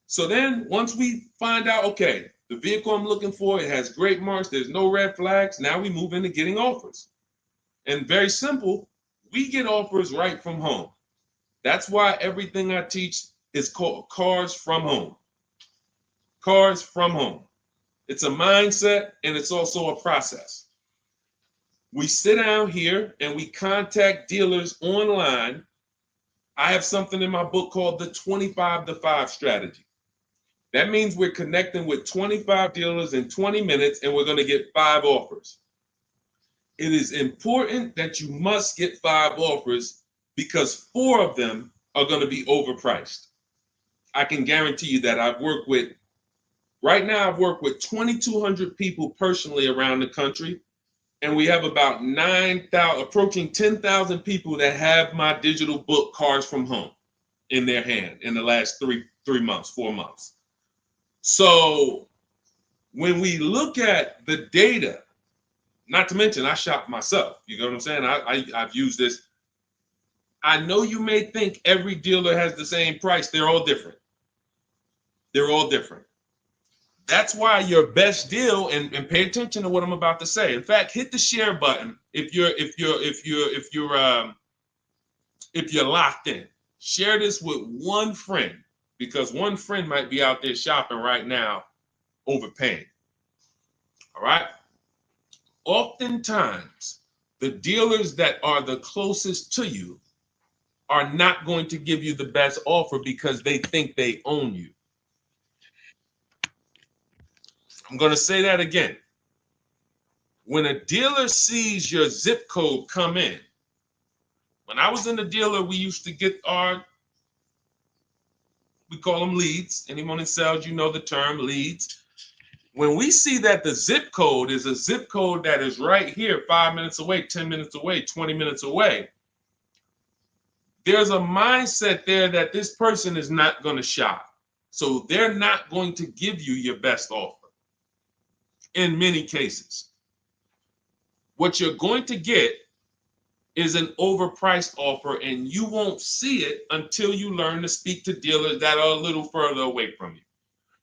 So then once we find out, okay, the vehicle I'm looking for, it has great marks, there's no red flags, now we move into getting offers. And very simple, we get offers right from home. That's why everything I teach is called Cars from Home. Cars from Home. It's a mindset and it's also a process. We sit down here and we contact dealers online. I have something in my book called the 25 to 5 strategy. That means we're connecting with 25 dealers in 20 minutes and we're going to get 5 offers. It is important that you must get 5 offers because 4 of them are going to be overpriced. I can guarantee you that. Right now I've worked with 2,200 people personally around the country, and we have about 9,000, approaching 10,000 people that have my digital book, Cars from Home, in their hand in the last 4 months. So when we look at the data, not to mention I shop myself, you know what I'm saying? I've used this. I know you may think every dealer has the same price. They're all different. They're all different. That's why your best deal, and pay attention to what I'm about to say. In fact, hit the share button if you're locked in. Share this with one friend because one friend might be out there shopping right now, overpaying. All right. Oftentimes, the dealers that are the closest to you are not going to give you the best offer because they think they own you. I'm going to say that again. When a dealer sees your zip code come in, when I was in the dealer, we used to get we call them leads. Anyone in sales, you know the term leads. When we see that the zip code is a zip code that is right here, 5 minutes away, 10 minutes away, 20 minutes away, there's a mindset there that this person is not going to shop. So they're not going to give you your best offer in many cases. What you're going to get is an overpriced offer, and you won't see it until you learn to speak to dealers that are a little further away from you.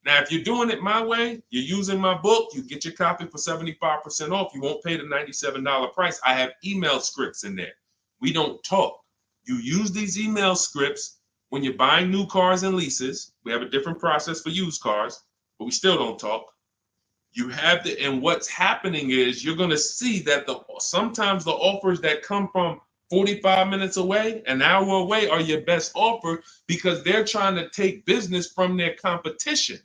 Now, if you're doing it my way, you're using my book, you get your copy for 75% off. You won't pay the $97 price. I have email scripts in there. We don't talk. You use these email scripts when you're buying new cars and leases. We have a different process for used cars, but we still don't talk. You have to, and what's happening is you're going to see that sometimes the offers that come from 45 minutes away, an hour away, are your best offer because they're trying to take business from their competition.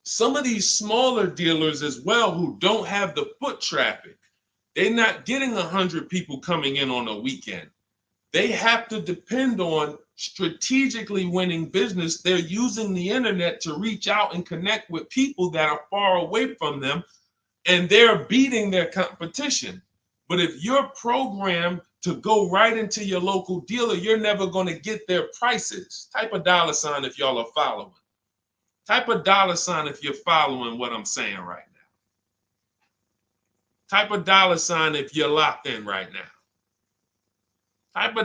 Some of these smaller dealers as well who don't have the foot traffic, they're not getting 100 people coming in on a weekend. They have to depend on strategically winning business. They're using the internet to reach out and connect with people that are far away from them, and they're beating their competition. But if you're programmed to go right into your local dealer, you're never going to get their prices. Type a $ if y'all are following. Type a $ if you're following what I'm saying right now. Type a $ if you're locked in right now. Type a